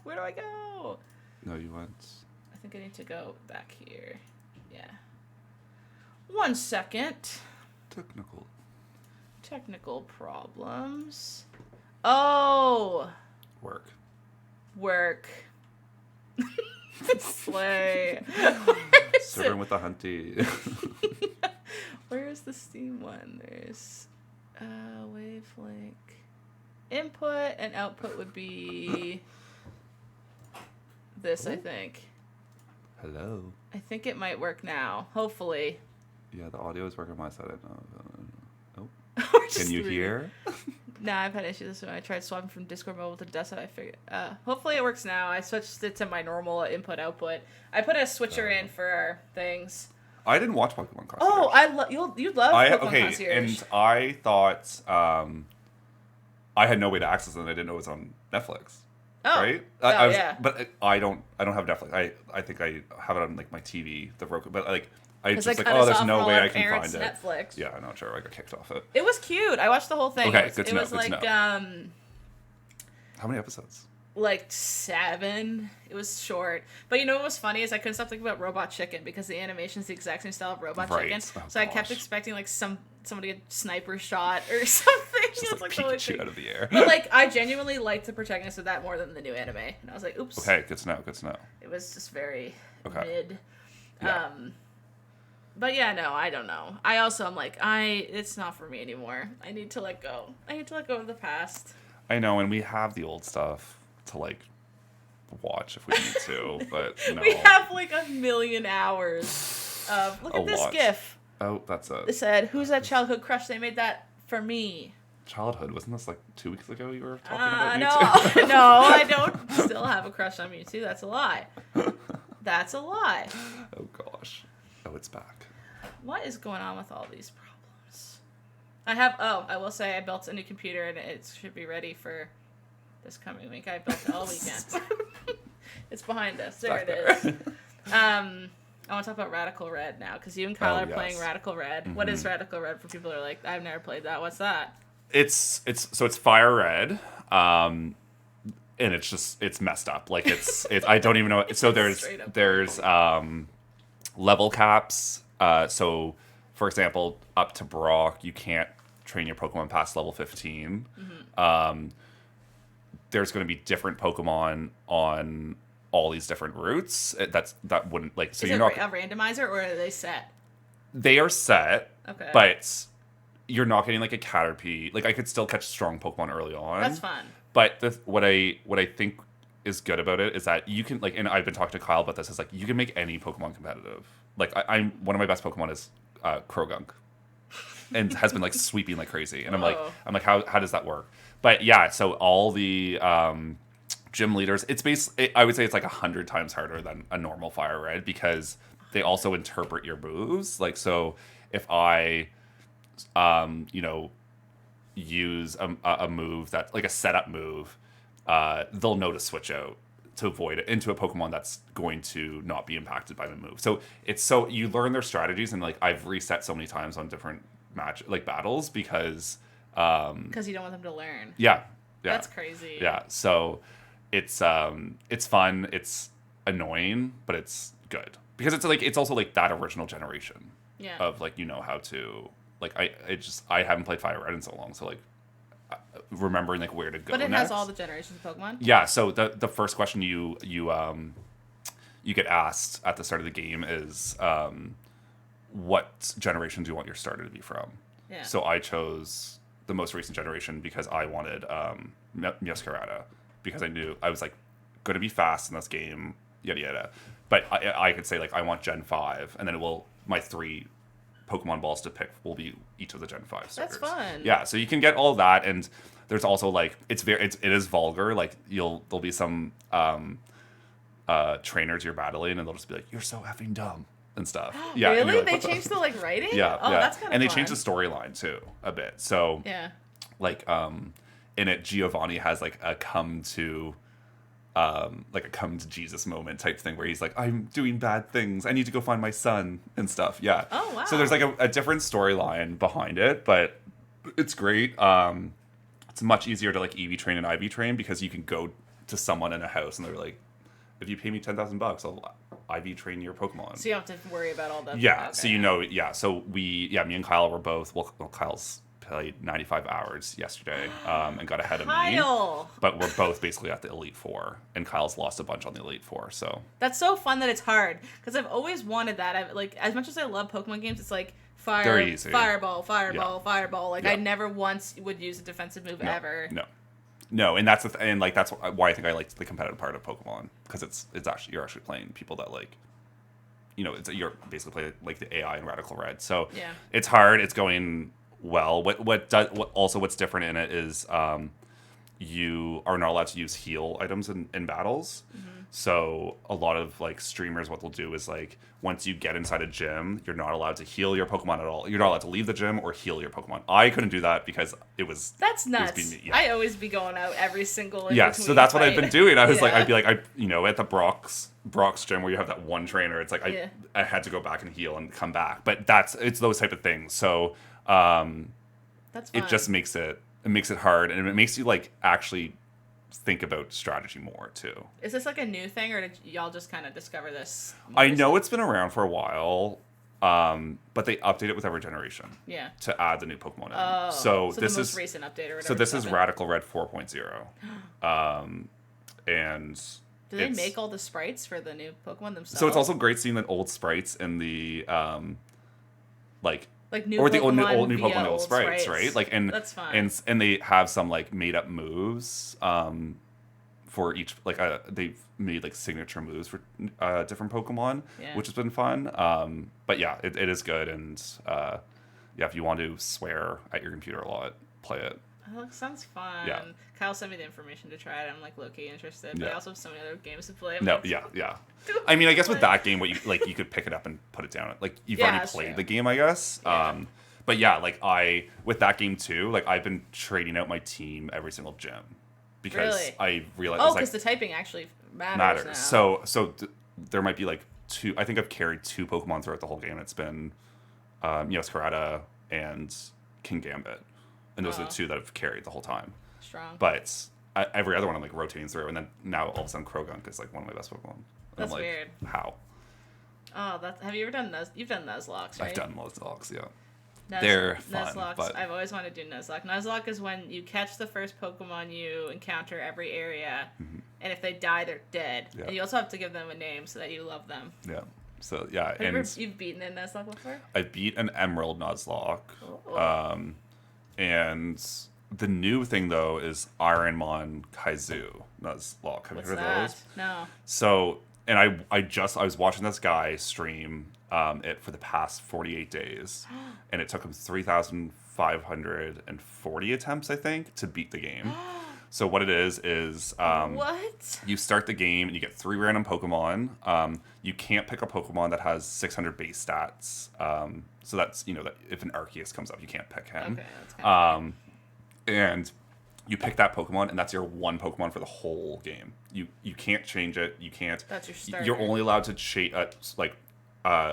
Where do I go?
No, you went.
I think I need to go back here. Yeah. 1 second. Technical problems. Oh.
Work.
Slay.
Serving with the hunty.
Where is the Steam one? There's wavelength. Input and output would be this, I think.
Hello.
I think it might work now. Hopefully.
Yeah, the audio is working on my side. Oh.
We're
Can you hear?
Nah, I've had issues when I tried swapping from Discord mobile to desktop. I figured, hopefully it works now. I switched it to my normal input-output. I put a switcher in for our things.
I didn't watch Pokemon Concierge.
Oh, you'd love Pokemon Concierge.
And I thought I had no way to access it, and I didn't know it was on Netflix.
Oh,
right?
yeah.
But I don't have Netflix. I think I have it on like my TV, the Roku. But like I just like, there's no way I can find it.
Netflix.
Yeah, I'm not sure. I got kicked off it.
It was cute. I watched the whole thing.
Okay, good to know.
It was like
How many episodes?
Like 7. It was short. But you know what was funny is I couldn't stop thinking about Robot Chicken because the animation's the exact same style of Robot Chicken.
Oh,
so I kept expecting like somebody get sniper shot or something.
Just like Pikachu out of the air.
But like I genuinely liked the protagonist of that more than the new anime. And I was like, oops.
Okay, good to know.
It was just very
mid.
Yeah. But yeah, no, I don't know. I also am like, it's not for me anymore. I need to let go. I need to let go of the past.
I know, and we have the old stuff to like watch if we need to, but no.
We have like 1,000,000 hours of look at this GIF.
Oh, that's it.
It said, "Who's that childhood crush? They made that for me."
Childhood, wasn't this like 2 weeks ago you were talking about Mewtwo?
No, I don't still have a crush on Mewtwo. That's a lie. That's a lie.
Oh gosh. Oh, it's back.
What is going on with all these problems? I will say I built a new computer and it should be ready for this coming week. I built it all weekend. It's behind us. There it is. I want to talk about Radical Red now because you and Kyle are playing Radical Red. Mm-hmm. What is Radical Red for people who are like, I've never played that. What's that?
It's Fire Red. And it's messed up. Like I don't even know. So there's level caps. So for example, up to Brock, you can't train your Pokemon past level 15. Mm-hmm. There's going to be different Pokemon on all these different routes. That wouldn't like. So
is
you're
it
not
a randomizer or are they set?
They are set.
Okay.
But you're not getting like a Caterpie. Like I could still catch strong Pokemon early on.
That's fun.
But what I think is good about it is that you can like, and I've been talking to Kyle about this. Is like you can make any Pokemon competitive. Like I'm one of my best Pokemon is Krogunk, and has been like sweeping like crazy. And I'm like how does that work? But yeah, so all the gym leaders, it's basically I would say it's like 100 times harder than a normal Fire Red because they also interpret your moves. Like, so if I, you know, use a move that like a setup move, they'll know to switch out to avoid it into a Pokemon that's going to not be impacted by the move. So it's so you learn their strategies, and like I've reset so many times on different battles because
Because you don't want them to learn.
yeah.
That's crazy.
Yeah. So it's fun, it's annoying, but it's good. Because it's like it's also like that original generation of like how to like I haven't played Fire Red in so long, so like remembering like where to go.
But it
next.
has all the generations of Pokemon.
Yeah, so the first question you get asked at the start of the game is what generation do you want your starter to be from?
Yeah.
So I chose the most recent generation because I wanted Meowscarada, because I knew I was like going to be fast in this game, yada yada. But I could say like I want Gen 5, and then my 3 Pokemon balls to pick will be each of the Gen 5 starters.
That's fun.
Yeah, so you can get all that, and there's also like it is vulgar. Like there'll be some trainers you're battling, and they'll just be like, "You're so effing dumb" and stuff. Yeah,
really?
Like,
they changed the like writing?
Yeah,
oh,
yeah.
That's kind of
and
fun.
they changed the storyline too a bit. So
yeah,
like in it, Giovanni has like a come to Jesus moment type thing where he's like, I'm doing bad things, I need to go find my son and stuff. Yeah.
Oh wow.
So there's like a different storyline behind it, but it's great. It's much easier to like Eevee train and IV train because you can go to someone in a house and they're like, if you pay me $10,000, I'll IV train your Pokemon.
So you don't have to worry about all that.
Yeah.
Okay.
So so me and Kyle were both Kyle's played 95 hours yesterday and got ahead of me. But we're both basically at the Elite Four, and Kyle's lost a bunch on the Elite Four. So
that's so fun that it's hard, because I've always wanted that. I've like, as much as I love Pokemon games, it's like fireball. Like I never once would use a defensive move ever.
No, and that's and like that's why I think I liked the competitive part of Pokemon, because it's actually you're actually playing people that like, you're basically playing like the AI in Radical Red. So it's hard. It's going well. What's different in it is you are not allowed to use heal items in battles. Mm-hmm. So a lot of like streamers, what they'll do is like once you get inside a gym, you're not allowed to heal your Pokemon at all. You're not allowed to leave the gym or heal your Pokemon. I couldn't do that because
that's nuts. I always be going out every single
so that's what I've been doing. I was like, I'd be like, at the Brock's gym where you have that one trainer, it's like I had to go back and heal and come back. But it's those type of things. So
that's fun.
It just makes it hard, and it makes you like actually think about strategy more too.
Is this like a new thing, or did y'all just kind of discover this?
I know it's been around for a while, but they update it with every generation.
Yeah.
To add the new Pokemon in.
Oh,
so
this is recent update or whatever.
So this is Radical Red 4.0. And
do they make all the sprites for the new Pokemon themselves?
So it's also great seeing the old sprites in the
new
or the
Pokemon
old new Pokemon old sprites, right? Like
that's fine.
And they have some like made up moves for each, like they've made like signature moves for different Pokemon, which has been fun. But yeah, it is good, and if you want to swear at your computer a lot, play it.
Oh, that sounds fun.
Yeah.
Kyle sent me the information to try it. I'm like low-key interested. But I also have so many other games to play.
I mean, I guess with that game, what you could pick it up and put it down. Like you've already played the game, I guess.
Yeah.
But yeah, like with that game too, like I've been trading out my team every single gym because I realized
because the typing actually matters now.
So there might be like 2. I think I've carried 2 Pokemon throughout the whole game. It's been Meowscarada and King Gambit. And those are the 2 that I've carried the whole time.
Strong.
But every other one I'm like rotating through, and then now all of a sudden Krogunk is like one of my best Pokemon.
That's weird.
How?
Oh, have you ever done You've done Nuzlockes, right?
I've done Nuzlockes, yeah. They're fun.
Nuzlockes.
But
I've always wanted to do Nuzlocke. Nuzlocke is when you catch the first Pokemon you encounter every area, and if they die, they're dead. Yeah. And you also have to give them a name so that you love them.
Yeah. So yeah,
you've beaten a Nuzlocke before?
I beat an Emerald Nuzlocke.
Oh.
And the new thing though is Ironmon Kaizu Nuzlocke. Have you heard of those?
No.
So, and I was watching this guy stream it for the past 48 days, and it took him 3,540 attempts, I think, to beat the game. So what it is
What?
you start the game and you get 3 random Pokemon. You can't pick a Pokemon that has 600 base stats. So that's, that if an Arceus comes up, you can't pick him.
Okay, that's kind of
And you pick that Pokemon, and that's your one Pokemon for the whole game. You can't change it. You can't.
That's your starter.
You're only allowed to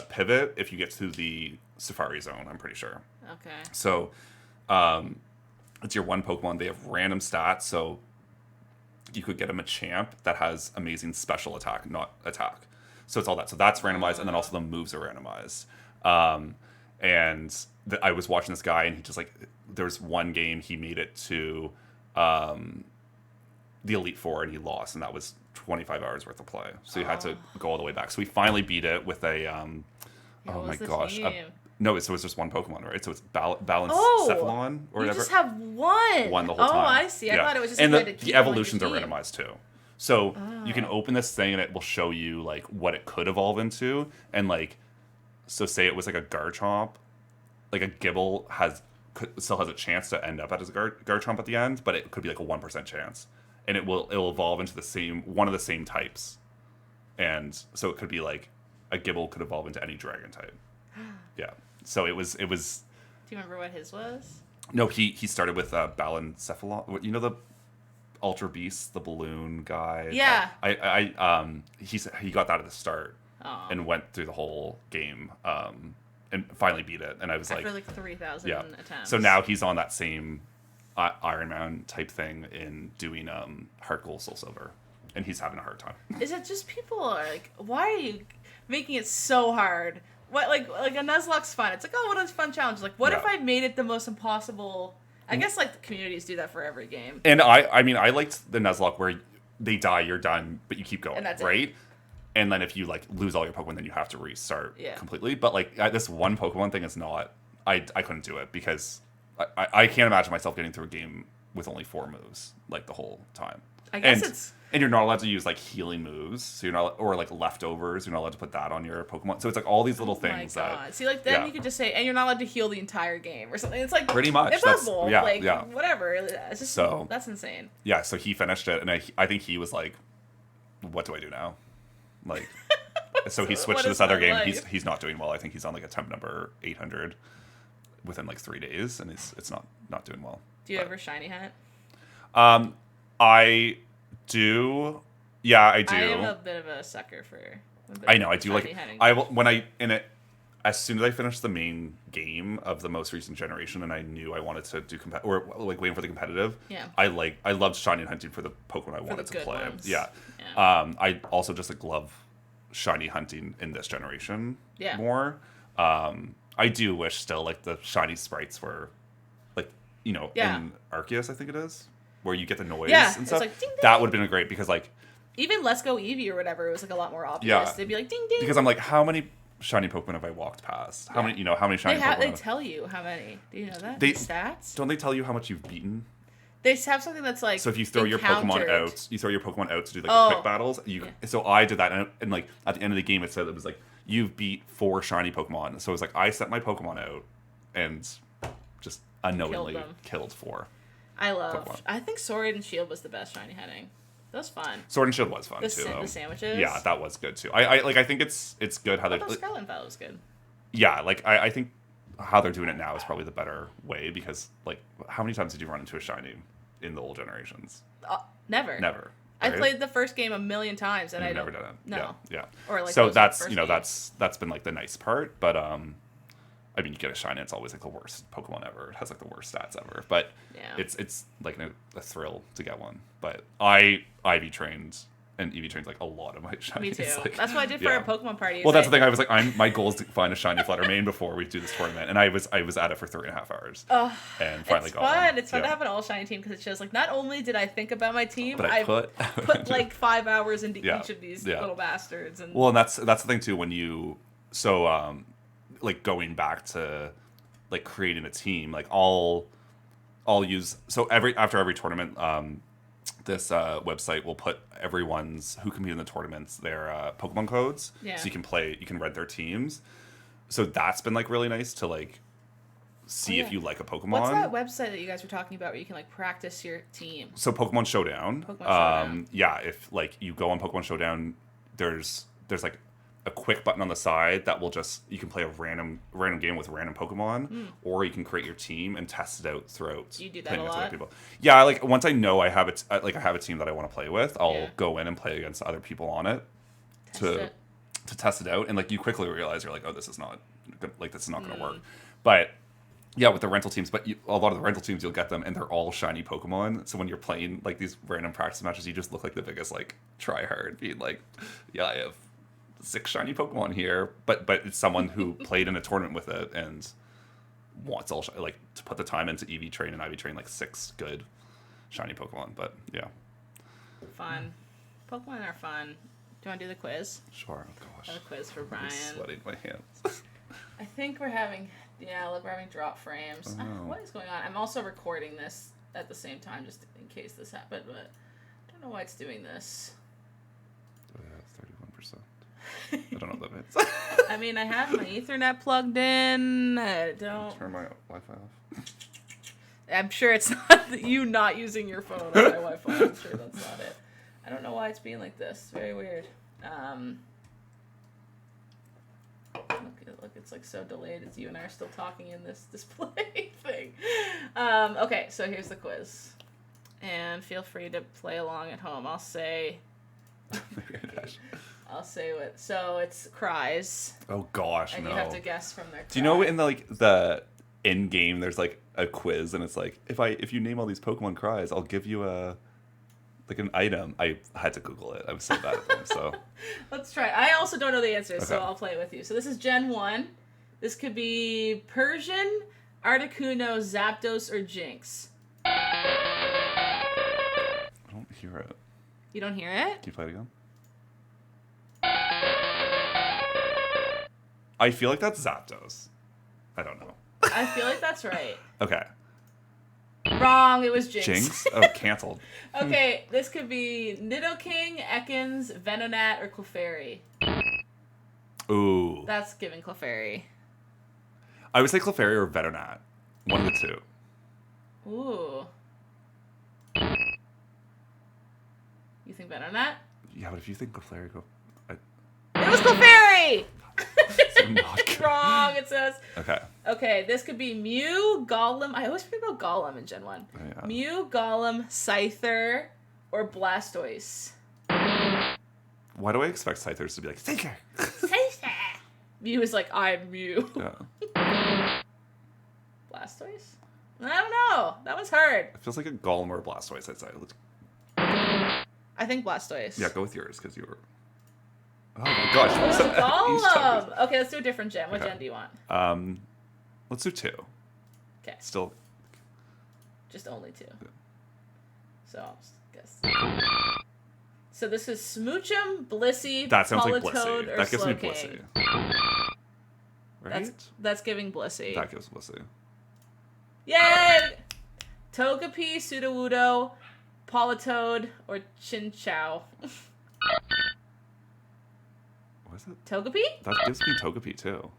pivot if you get to the Safari Zone. I'm pretty sure.
Okay.
So, it's your one Pokemon. They have random stats, so you could get a Machamp that has amazing special attack, not attack. So it's all that. So that's randomized, and then also the moves are randomized. I was watching this guy, and he just there was one game he made it to the Elite Four, and he lost, and that was 25 hours worth of play. So he had to go all the way back. So we finally beat it with a oh my gosh. No, so it's just one Pokemon, right? So it's Balancephalon or whatever.
You just have one.
One the whole time.
Oh, I see. I thought it was just
and
a way to keep
the evolutions are
going
randomized too. So you can open this thing and it will show you what it could evolve into, and so say it was a Garchomp, a Gible still has a chance to end up as a Garchomp at the end, but it could be a 1% chance, and it'll evolve into one of the same types, and so it could be a Gible could evolve into any dragon type. Yeah. So it was. Do
you remember what his was?
No, he started with Balancephalon. You know the Ultra Beast, the balloon guy.
Yeah.
He got that at the start and went through the whole game and finally beat it. And I was
after 3,000 attempts.
So now he's on that same Iron Man type thing in doing Heart Gold Soul Silver, and he's having a hard time.
Is it just people are why are you making it so hard? What a Nuzlocke's fun. It's what a fun challenge. What if I made it the most impossible? I guess the communities do that for every game. And
I liked the Nuzlocke where they die, you're done, but you keep going,
and that's
right?
It.
And then if you lose all your Pokemon, then you have to restart completely. But this one Pokemon thing is not. I couldn't do it because I can't imagine myself getting through a game with only 4 moves the whole time.
I guess
and you're not allowed to use healing moves, so you're not, or leftovers. You're not allowed to put that on your Pokemon. So it's all these little things that.
See, then you could just say, and you're not allowed to heal the entire game or something. It's
pretty much
impossible.
That's,
whatever. It's just that's insane.
Yeah, so he finished it, and I think he was what do I do now? So he switched to this other game.
Life?
He's not doing well. I think he's on attempt number 800 within 3 days, and it's not doing well.
Do you ever shiny hunt?
I do. Yeah, I do.
I am a bit of a sucker for.
I know. I do
hunting.
I will when I in it. As soon as I finished the main game of the most recent generation, and I knew I wanted to do waiting for the competitive.
Yeah.
I loved shiny hunting for the Pokemon I wanted to play.
Ones.
Yeah. I also just love shiny hunting in this generation more. I do wish still the shiny sprites were in Arceus, I think it is, where you get the noise and stuff.
It's ding, ding.
That would have been great because
even Let's Go Eevee or whatever, it was a lot more obvious. They'd be ding ding.
Because I'm how many shiny Pokemon have I walked past? How many shiny Pokemon?
They tell you how many. Do you know that? Stats?
Don't they tell you how much you've beaten?
They have something that's
so if you throw your Pokemon out, to do the quick battles. So I did that, and at the end of the game, it said it was you've beat 4 shiny Pokemon. So it was I set my Pokemon out and just unknowingly killed 4.
I think Sword and Shield was the best shiny hunting. That was fun.
Sword and Shield was fun too.
The sandwiches.
Yeah, that was good too. I think it's good how
they're. Scarlet Valley was good.
Yeah, I think how they're doing it now is probably the better way because how many times did you run into a shiny in the old generations?
Never.
Never.
Right? I played the first game 1,000,000 times and I
never done it.
No.
Yeah.
Or
so that's that's been the nice part, but I mean, you get a shiny, it's always the worst Pokemon ever. It has the worst stats ever, but it's a thrill to get one. But I Ivy trained, and Eevee trains a lot of my shinies.
Me too. That's what I did for our Pokemon party.
Well, that's the thing. I was my goal is to find a shiny Fluttermane before we do this tournament, and I was at it for 3.5 hours. And finally got one.
It's fun to have an all shiny team because it shows not only did I think about my team,
but I put
5 hours into each of these little bastards. And
that's the thing too when you going back to creating a team, I'll use after every tournament, this website will put everyone's who competed in the tournaments their Pokemon codes, so you can rent their teams. So that's been really nice to see if you like a Pokemon.
What's that website that you guys were talking about where you can like practice your team?
So Pokemon Showdown.
Pokemon Showdown.
Yeah, if like you go on Pokemon Showdown, there's like a quick button on the side that will just, you can play a random game with random Pokemon, or you can create your team and test it out throughout.
You do that
playing
a
against
lot?
other people. Yeah, like once I know I have it, like I have a team that I want to play with, I'll go in and play against other people on it to test it out, and like you quickly realize you're like, oh, this is not good, like this is not going to work. But yeah, with the rental teams, but a lot of the rental teams, you'll get them and they're all shiny Pokemon. So when you're playing like these random practice matches, you just look like the biggest like try hard, being like, yeah, I have 6 shiny Pokemon here, but it's someone who played in a tournament with it and wants all like to put the time into Eevee train and Ivy train like 6 good shiny Pokemon. But yeah,
Fun. Pokemon are fun. Do you want to do the quiz?
sure. Oh gosh,
A quiz for Brian.
I'm sweating my hands.
I think we're having look, we're having drop frames.
Oh, no.
What is going on? I'm also recording this at the same time just in case this happened, but I don't know why it's doing this.
Oh, yeah, 31%. I don't know what that means.
I mean, I have my Ethernet plugged in. I don't.
Turn my Wi-Fi off.
I'm sure it's not you not using your phone on my Wi-Fi. I'm sure that's not it. I don't know why it's being like this. Very weird. Look, it's like so delayed as you and I are still talking in this display thing. Okay, so here's the quiz. And feel free to play along at home. I'll say what. So it's cries.
Oh gosh,
and
no.
you have to guess from their cry.
Do you know in the in game there's like a quiz and it's like if you name all these Pokemon cries, I'll give you a like an item. I had to Google it. I was so bad at them. So
let's try. I also don't know the answers, so
Okay.
I'll play it with you. So this is Gen 1. This could be Persian, Articuno, Zapdos, or Jinx.
I don't hear it.
You don't hear it?
Can you play it again? I feel like that's Zapdos. I don't know.
I feel like that's right.
Okay.
Wrong, it was Jinx.
Jinx? Oh, canceled.
Okay, this could be Nidoking, Ekans, Venonat, or Clefairy.
Ooh.
That's giving Clefairy.
I would say Clefairy or Venonat. One of the two.
Ooh. You think Venonat?
Yeah, but if you think Clefairy, go.
It was Clefairy!
So not good.
Wrong, it says.
Okay.
Okay, this could be Mew, Golem. I always forget about Golem in Gen 1.
Yeah.
Mew, Golem, Scyther, or Blastoise.
Why do I expect Scythers to be like, Scyther?
Scyther! Mew is like, I'm Mew.
Yeah.
Blastoise? I don't know. That one's hard.
It feels like a Golem or a Blastoise, I'd say.
I think Blastoise.
Yeah, go with yours, because you were... Oh my gosh.
It was a
You stumped
Golem! Okay, let's do a different gen. What
Okay.
gen do you want?
me. Let's do 2.
Okay,
Still...
just only 2. So I'll just guess. So this is Smoochum, Blissey,
That sounds like
Politoed,
Blissey.
or
That gives me
Slowking.
Blissey. Right?
That's giving Blissey.
That gives Blissey.
Yay! Togepi, Sudowoodo, Politoed, or Chinchou.
What is it?
Togepi?
That gives me Togepi, too.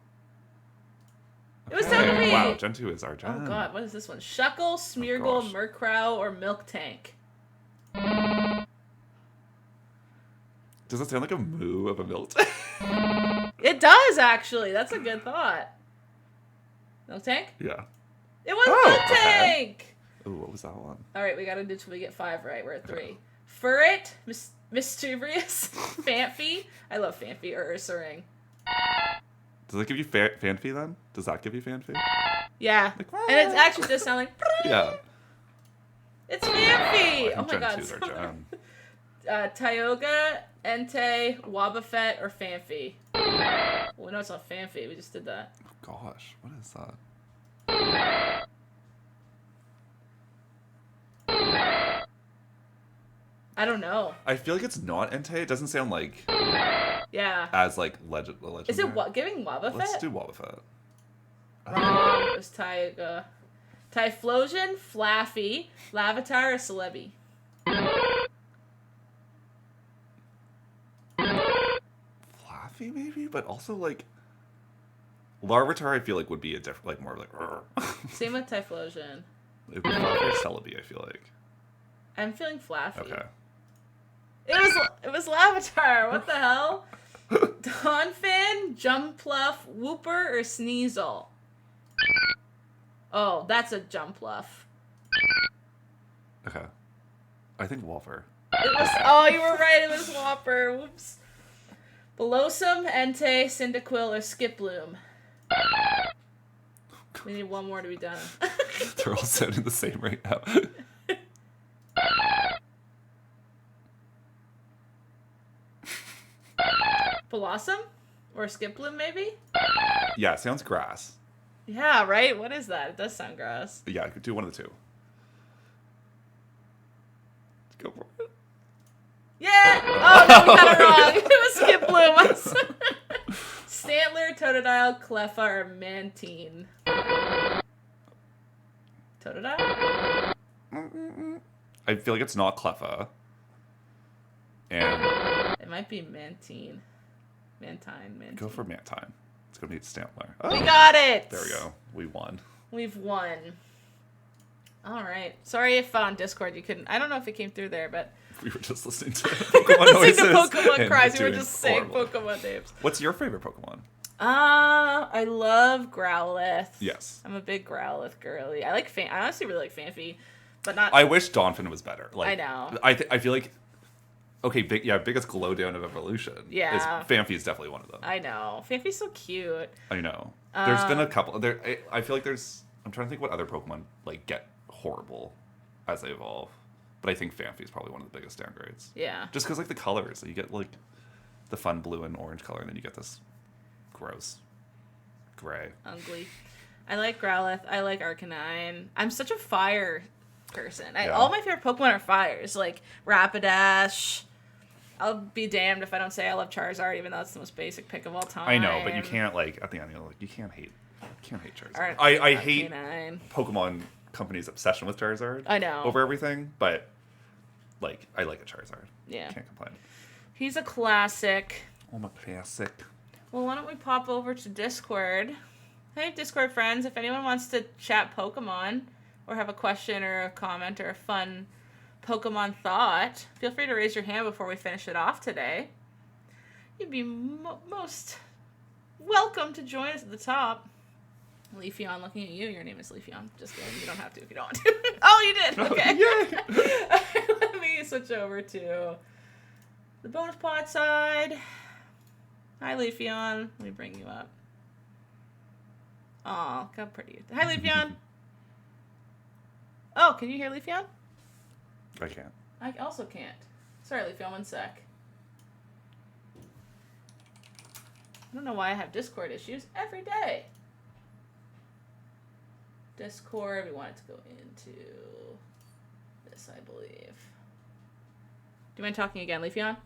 It was Togepi!
Wow, Gen 2 is our gen.
Oh god, what is this one? Shuckle, Smeargle,
Oh, gosh.
Murkrow, or Milk Tank?
Does that sound like a moo of a Milt?
It does, actually. That's a good thought. Milk Tank?
Yeah.
It was
Oh,
Milk
okay.
Tank!
Ooh, what was that one?
Alright, we gotta do till we get 5 right. We're at 3. Furret, Mischievous, Fanfy. I love Fanfy, or Ursaring.
Does that give you Fanfy, then? Does that give you Fanfy?
Yeah. And it actually does sound like...
Yeah.
It's Fanfy!
I
Oh
think
my
Gen
god.
2 is our gen.
Tioga, Entei, Wobbuffet, or Fanfy? Well, no, it's not Fanfy. We just did that.
Oh, gosh. What is that?
I don't know.
I feel like it's not Entei. It doesn't sound like...
Yeah.
As, like, legendary.
Is it giving Wobbuffet?
Let's do Wobbuffet.
Wrong. It was Tioga. Typhlosion, Flaffy, Lavatar, or Celebi?
Fluffy, maybe? But also, like... Larvitar, I feel like would be a different, like more like.
Same with Typhlosion.
It would be Flaffy or Celebi, I feel like.
I'm feeling Flaffy.
Okay.
It was Lavatar. What the hell? Donphin, Jumpluff, Wooper, or Sneasel? Oh, that's a Jumpluff.
Okay. I think Wolfer.
Oh, you were right. It was Whopper. Whoops. Bellosum, Entei, Cyndaquil, or Skiploom? We need one more to be done.
They're all sounding the same right now.
Blossom? Or Skiploom, maybe?
Yeah, it sounds grass.
Yeah, right? What is that? It does sound grass.
Yeah, I could do one of the two. Go for it.
Yeah! Oh, no, we got it wrong. It was Skiploom. Stantler, Totodile, Cleffa, or Mantine? Totodile?
I feel like it's not Cleffa. And
It might be Mantine. Mantine.
go for Mantine. It's going to be Stantler.
We got it!
There we go. We won.
We've won. All right. Sorry if on Discord you couldn't. I don't know if it came through there, but
We were just listening to Pokemon noises.
listening to Pokemon
and
cries. We were
doing
just saying
horribly.
Pokemon names.
What's your favorite Pokemon?
I love Growlithe.
Yes.
I'm a big Growlithe girly. I honestly really like Fanpy, but not.
I wish Donphin was better. Like,
I know.
I feel like, okay, biggest glow down of evolution.
Yeah.
Fanpy is definitely one of them.
I know. Fanpy's so cute.
I know. There's been a couple. I feel like there's. I'm trying to think what other Pokemon like get horrible as they evolve, but I think Fanpy is probably one of the biggest downgrades.
Yeah.
Just because like the colors, you get like the fun blue and orange color, and then you get this gross gray.
Ugly. I like Growlithe. I like Arcanine. I'm such a fire person.
Yeah.
All my favorite Pokemon are fires, like Rapidash. I'll be damned if I don't say I love Charizard, even though it's the most basic pick of all time.
I know, but you can't like at the end. You can't hate Charizard.
Or
I hate
Arcanine.
Pokemon Company's obsession with Charizard.
I know.
Over everything, but like I like a Charizard.
Yeah.
Can't complain.
He's a classic.
Oh, my classic.
Well, why don't we pop over to Discord? Hey, Discord friends, if anyone wants to chat Pokemon or have a question or a comment or a fun Pokemon thought, feel free to raise your hand before we finish it off today. You'd be most welcome to join us at the top. Leafeon, looking at you. Your name is Leafeon. Just kidding. You don't have to if you don't want to. Oh, you did. Okay.
Yay!
Let me switch over to the bonus pod side. Hi, Leafeon. Let me bring you up. Aw, look how pretty you are. Hi, Leafeon. Oh, can you hear Leafeon?
I can't.
I also can't. Sorry, Leafeon, one sec. I don't know why I have Discord issues every day. Discord, we want it to go into this, I believe. Do you mind talking again, Leafeon?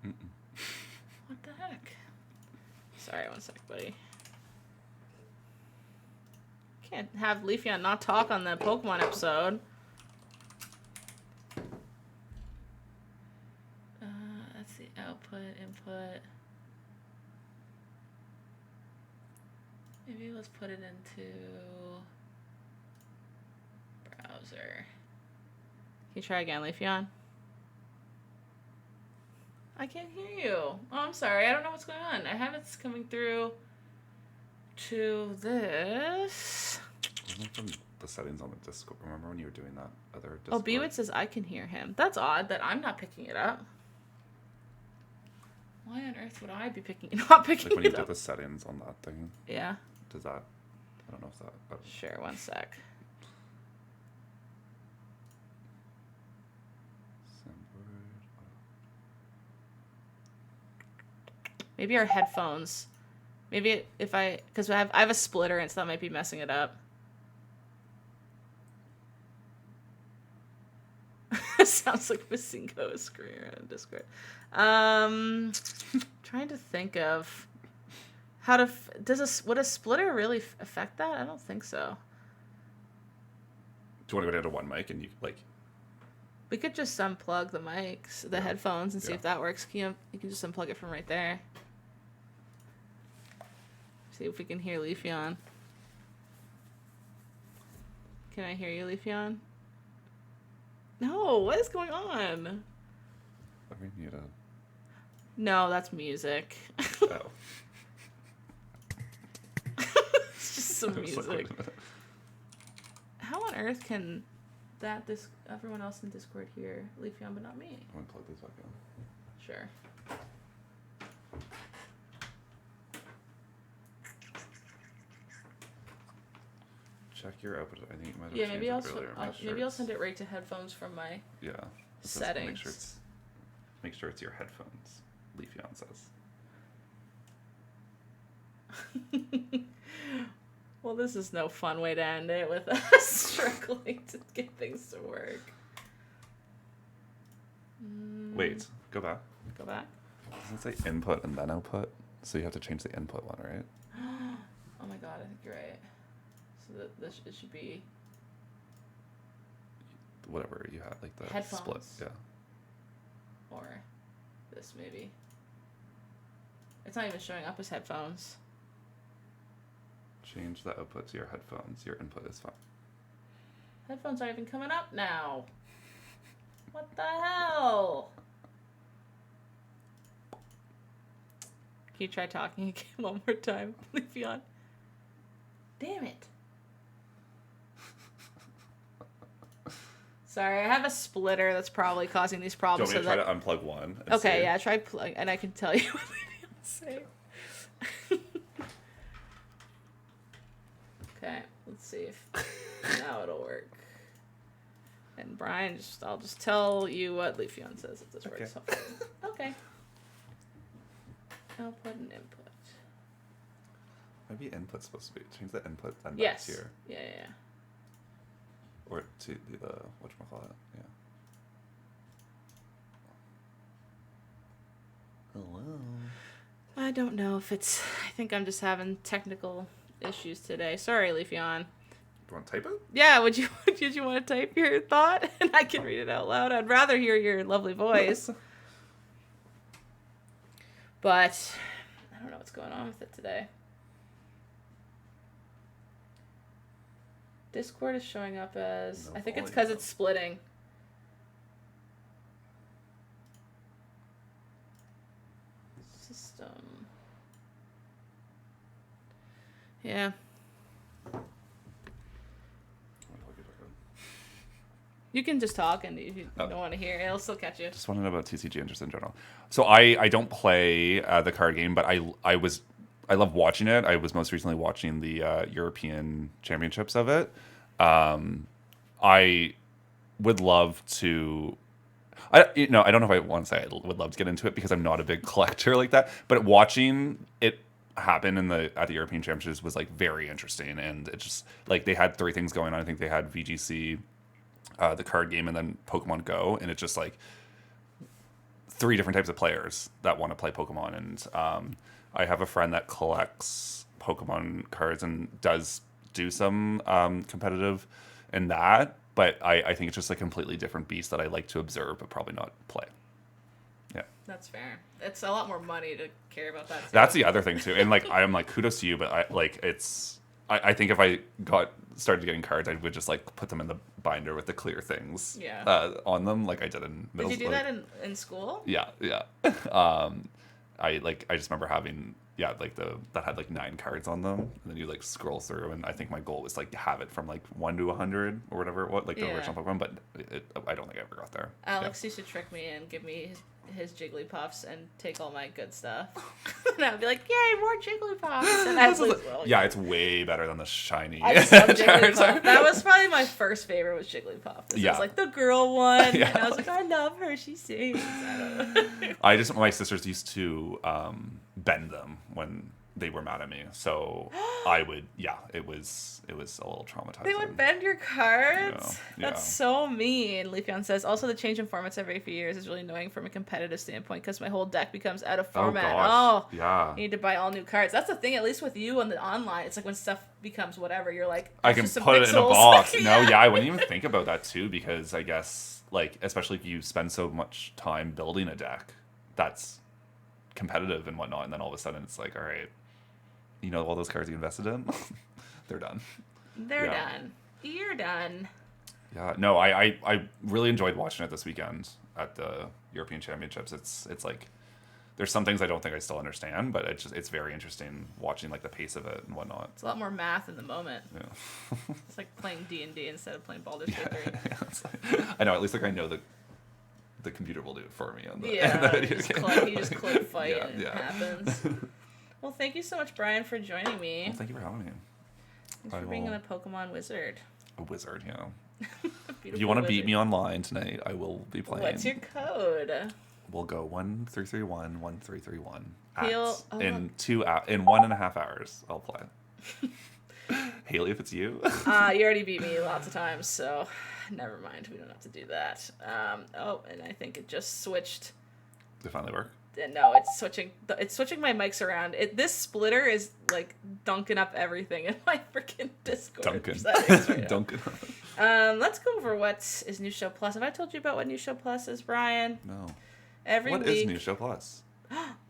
What the heck? Sorry, one sec, buddy. Can't have Leafeon not talk on the Pokemon episode. That's the output, input. Maybe let's put it into browser. Can you try again, Leafeon? I can't hear you. Oh, I'm sorry. I don't know what's going on. I have it coming through to this.
From the settings on the Discord. Remember when you were doing that other
Oh,
Discord?
Bewit says I can hear him. That's odd that I'm not picking it up. Why on earth would I be not picking
Like when you
it
did
up?
the settings on that thing.
Yeah.
Does that? I don't know if that.
Sure, one sec. Maybe our headphones. Maybe if because I have a splitter and so that might be messing it up. Sounds like Masingo is screaming around Discord. Trying to think of how to would a splitter really affect that? I don't think so.
Do you want to go down to one mic and you like?
We could just unplug the mics, the headphones, and see if that works. You can just unplug it from right there. See if we can hear Leafeon. Can I hear you, Leafeon? No, what is going on?
I mean, you know.
No, that's music.
Oh.
It's just some music. How on earth can everyone else in Discord hear Leafeon but not me?
I'm gonna plug this back in.
Sure.
Check your output. I think you might have
Yeah, maybe
I'll
send it right to headphones from my settings.
Make sure it's your headphones. Leafeon says.
Well, this is no fun way to end it with us struggling to get things to work.
Wait, go back.
Go back.
Doesn't it say input and then output? So you have to change the input one, right?
Oh my god, I think you're right. So it should be
whatever you had, like the
headphones.
split. Yeah.
Or this maybe. It's not even showing up as headphones.
Change the output to your headphones. Your input is fine.
Headphones aren't even coming up now. What the hell? Can you try talking again one more time, Leafeon? Damn it. Sorry, I have a splitter that's probably causing these problems.
Do you want me to try to unplug one?
Okay, yeah, try plug, and I can tell you what Leafeon's saying. Okay, let's see if now it'll work. And Brian, I'll just tell you what Leafeon says if this works. Okay. Output and input.
Maybe input's supposed to be change the input and
yes.
That's here.
Yeah.
Or to the whatchamacallit, yeah. Hello.
I don't know if it's. I think I'm just having technical issues today. Sorry, Leafeon.
Do you want to type it?
Yeah, did you want to type your thought? And I can read it out loud. I'd rather hear your lovely voice. But I don't know what's going on with it today. Discord is showing up as... I think it's because it's splitting. System. Yeah. You can just talk, and if you don't want to hear, it'll still catch you.
Just want to know about TCG and just in general. So I don't play the card game, but I love watching it. I was most recently watching the European Championships of it. I would love to. I don't know if I want to say I would love to get into it because I'm not a big collector like that. But watching it happen at the European Championships was like very interesting, and it just like they had three things going on. I think they had VGC, the card game, and then Pokemon Go, and it's just like three different types of players that want to play Pokemon. And I have a friend that collects Pokemon cards and does do some competitive in that, but I think it's just a completely different beast that I like to observe but probably not play. Yeah,
that's fair. It's a lot more money to care about that too.
That's the other thing too, and like I'm like kudos to you, but I think if I started getting cards, I would just like put them in the binder with the clear things on them, like I did in middle school.
Did you do that in school?
Yeah. I just remember having that had like 9 cards on them, and then you like scroll through, and I think my goal was like to have it from like 1 to 100 or whatever it was, like the original Pokemon, but I don't think I ever got there.
Alex used to trick me and give me his Jigglypuffs and take all my good stuff. And I would be like, yay, more Jigglypuffs! And I'd lose.
Yeah, it's way better than the shiny.
I just love Jigglypuff. That was probably my first favorite was Jigglypuff. This was like the girl one. Yeah, and I was like, I love her, she sings.
My sisters used to bend them when they were mad at me, so I would it was a little traumatizing.
They would bend your cards? Yeah. That's so mean. Leafeon says, also the change in formats every few years is really annoying from a competitive standpoint because my whole deck becomes out of format.
Yeah.
You need to buy all new cards. That's the thing, at least with you on the online, it's like when stuff becomes whatever, you're like,
I can put it in a box. No, I wouldn't even think about that too, because I guess like especially if you spend so much time building a deck that's competitive and whatnot, and then all of a sudden it's like, all right, you know, all those cards you invested in, they're done.
They're done. You're done.
Yeah, no, I really enjoyed watching it this weekend at the European Championships. It's like, there's some things I don't think I still understand, but it's very interesting watching like the pace of it and whatnot.
It's a lot more math in the moment.
Yeah.
It's like playing D&D instead of playing Baldur's Gate 3.
I know, at least like I know the computer will do it for me on the,
Yeah,
the video game.
you just click fight and
yeah.
it happens. Well, thank you so much, Brian, for joining me.
Well, thank you for having me.
Thanks for being a Pokemon wizard.
A wizard, If you want to beat me online tonight, I will be playing.
What's your code?
We'll go 1331 1331. In 1.5 hours, I'll play. Haley, if it's you.
You already beat me lots of times, so never mind. We don't have to do that. And I think it just switched.
Did it finally work?
No, it's switching. It's switching my mics around. This splitter is like dunking up everything in my freaking Discord settings right now.
Dunking.
Let's go over what is New Show Plus. Have I told you about what New Show Plus is, Brian?
No.
What
is New Show Plus?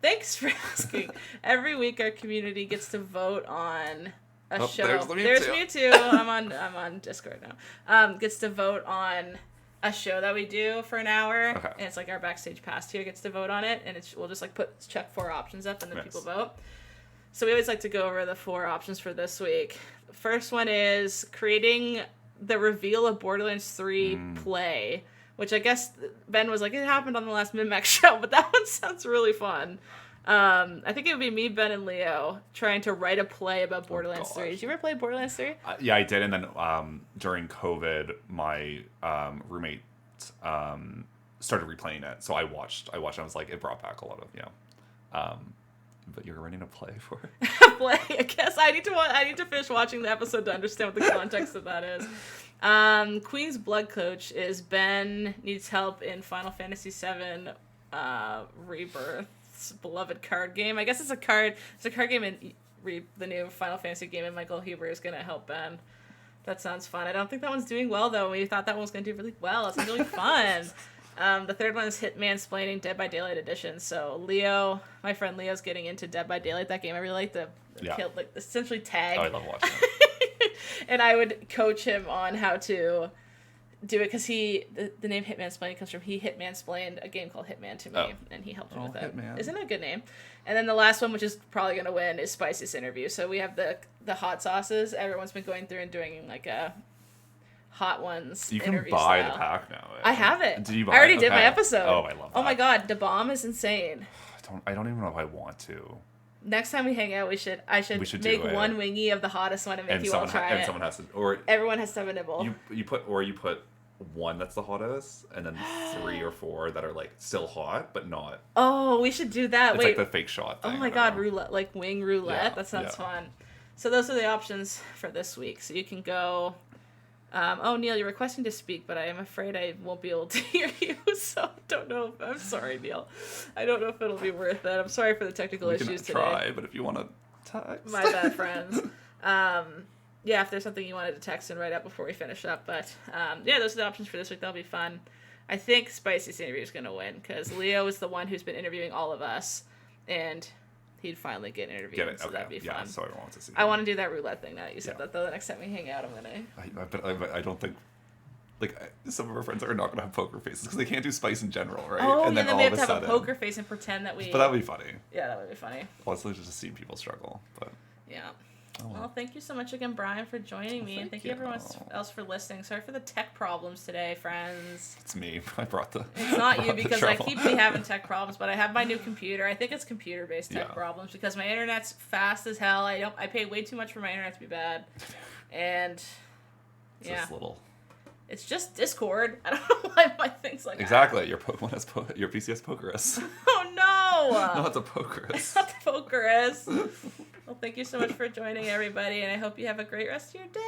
Thanks for asking. Every week, our community gets to vote on a show.
There's
Mewtwo. I'm on Discord now. Gets to vote on a show that we do for an hour,
okay.
And it's like our backstage pass tier gets to vote on it, and we'll just like check 4 options up, and then people vote. So we always like to go over the 4 options for this week. The first one is creating the reveal of Borderlands 3 play, which I guess Ben was like, it happened on the last Min-Max show, but that one sounds really fun. I think it would be me, Ben, and Leo trying to write a play about Borderlands 3. Did you ever play Borderlands 3?
Yeah, I did. And then during COVID, my roommate started replaying it. So I watched. I was like, it brought back a lot of, but you're running a play for it?
Play, I guess. I need to finish watching the episode to understand what the context of that is. Queen's Blood Coach is Ben needs help in Final Fantasy VII Rebirth's beloved card game. I guess it's a card game in the new Final Fantasy game, and Michael Huber is going to help Ben. That sounds fun. I don't think that one's doing well, though. We thought that one was going to do really well. It sounds really fun. The third one is Hitman-splaining Dead by Daylight edition. So Leo, my friend Leo's getting into Dead by Daylight. That game, I really like the kill, like essentially tag.
Oh, I love watching it.
And I would coach him on how to do it because the name Hitman-splaining comes from he Hitman-splained a game called Hitman to me, and he helped me with it.
Hitman.
Isn't it a good name? And then the last one, which is probably going to win, is Spiciest Interview. So we have the hot sauces. Everyone's been going through and doing like a hot ones.
You can
interview
buy
style.
the pack now.
I have it.
Did you buy
I already
it?
did my
Okay.
episode.
Oh, I love that.
Oh my god, the bomb is insane.
I don't even know if I want to.
Next time we hang out, I should make one wingy of the hottest one and make you all try it.
Someone has to, or
everyone has to have a nibble.
You put one that's the hottest, and then 3 or 4 that are like still hot but not.
Oh, we should do that.
It's
Wait,
like the fake shot thing.
Oh my god, roulette, like wing roulette.
Yeah,
that sounds fun. So those are the options for this week. So you can go. Neil, you're requesting to speak, but I am afraid I won't be able to hear you. So I don't know. I'm sorry, Neil. I don't know if it'll be worth it. I'm sorry for the technical issues today.
Try, but if you want to text.
My bad, friends. Yeah, if there's something you wanted to text and write up before we finish up. But those are the options for this week. That'll be fun. I think Spiciest Interview is going to win because Leo is the one who's been interviewing all of us, and he'd finally get interviewed. So that'd be fun.
So I want to see.
I want to do that roulette thing now that you said that, though. The next time we hang out, I'm going
to. I don't think. Some of our friends are not going to have poker faces because they can't do spice in general, right?
Oh,
and then
we have to have a poker face and pretend that we.
But that would be funny.
Yeah, that would be funny.
Honestly, just to see people struggle, but.
Yeah. Well, thank you so much again, Brian, for joining me, and thank you everyone else for listening. Sorry for the tech problems today, friends.
It's me. I brought the.
It's not you because I keep having tech problems, but I have my new computer. I think it's computer-based tech problems because my internet's fast as hell. I pay way too much for my internet to be bad, and
It's little.
It's just Discord. I don't know why my thing's like
exactly. Your Pokemon has your PC has Pokerus.
Oh no!
No, it's a Pokerus.
It's not the Pokerus. Well, thank you so much for joining, everybody, and I hope you have a great rest of your day.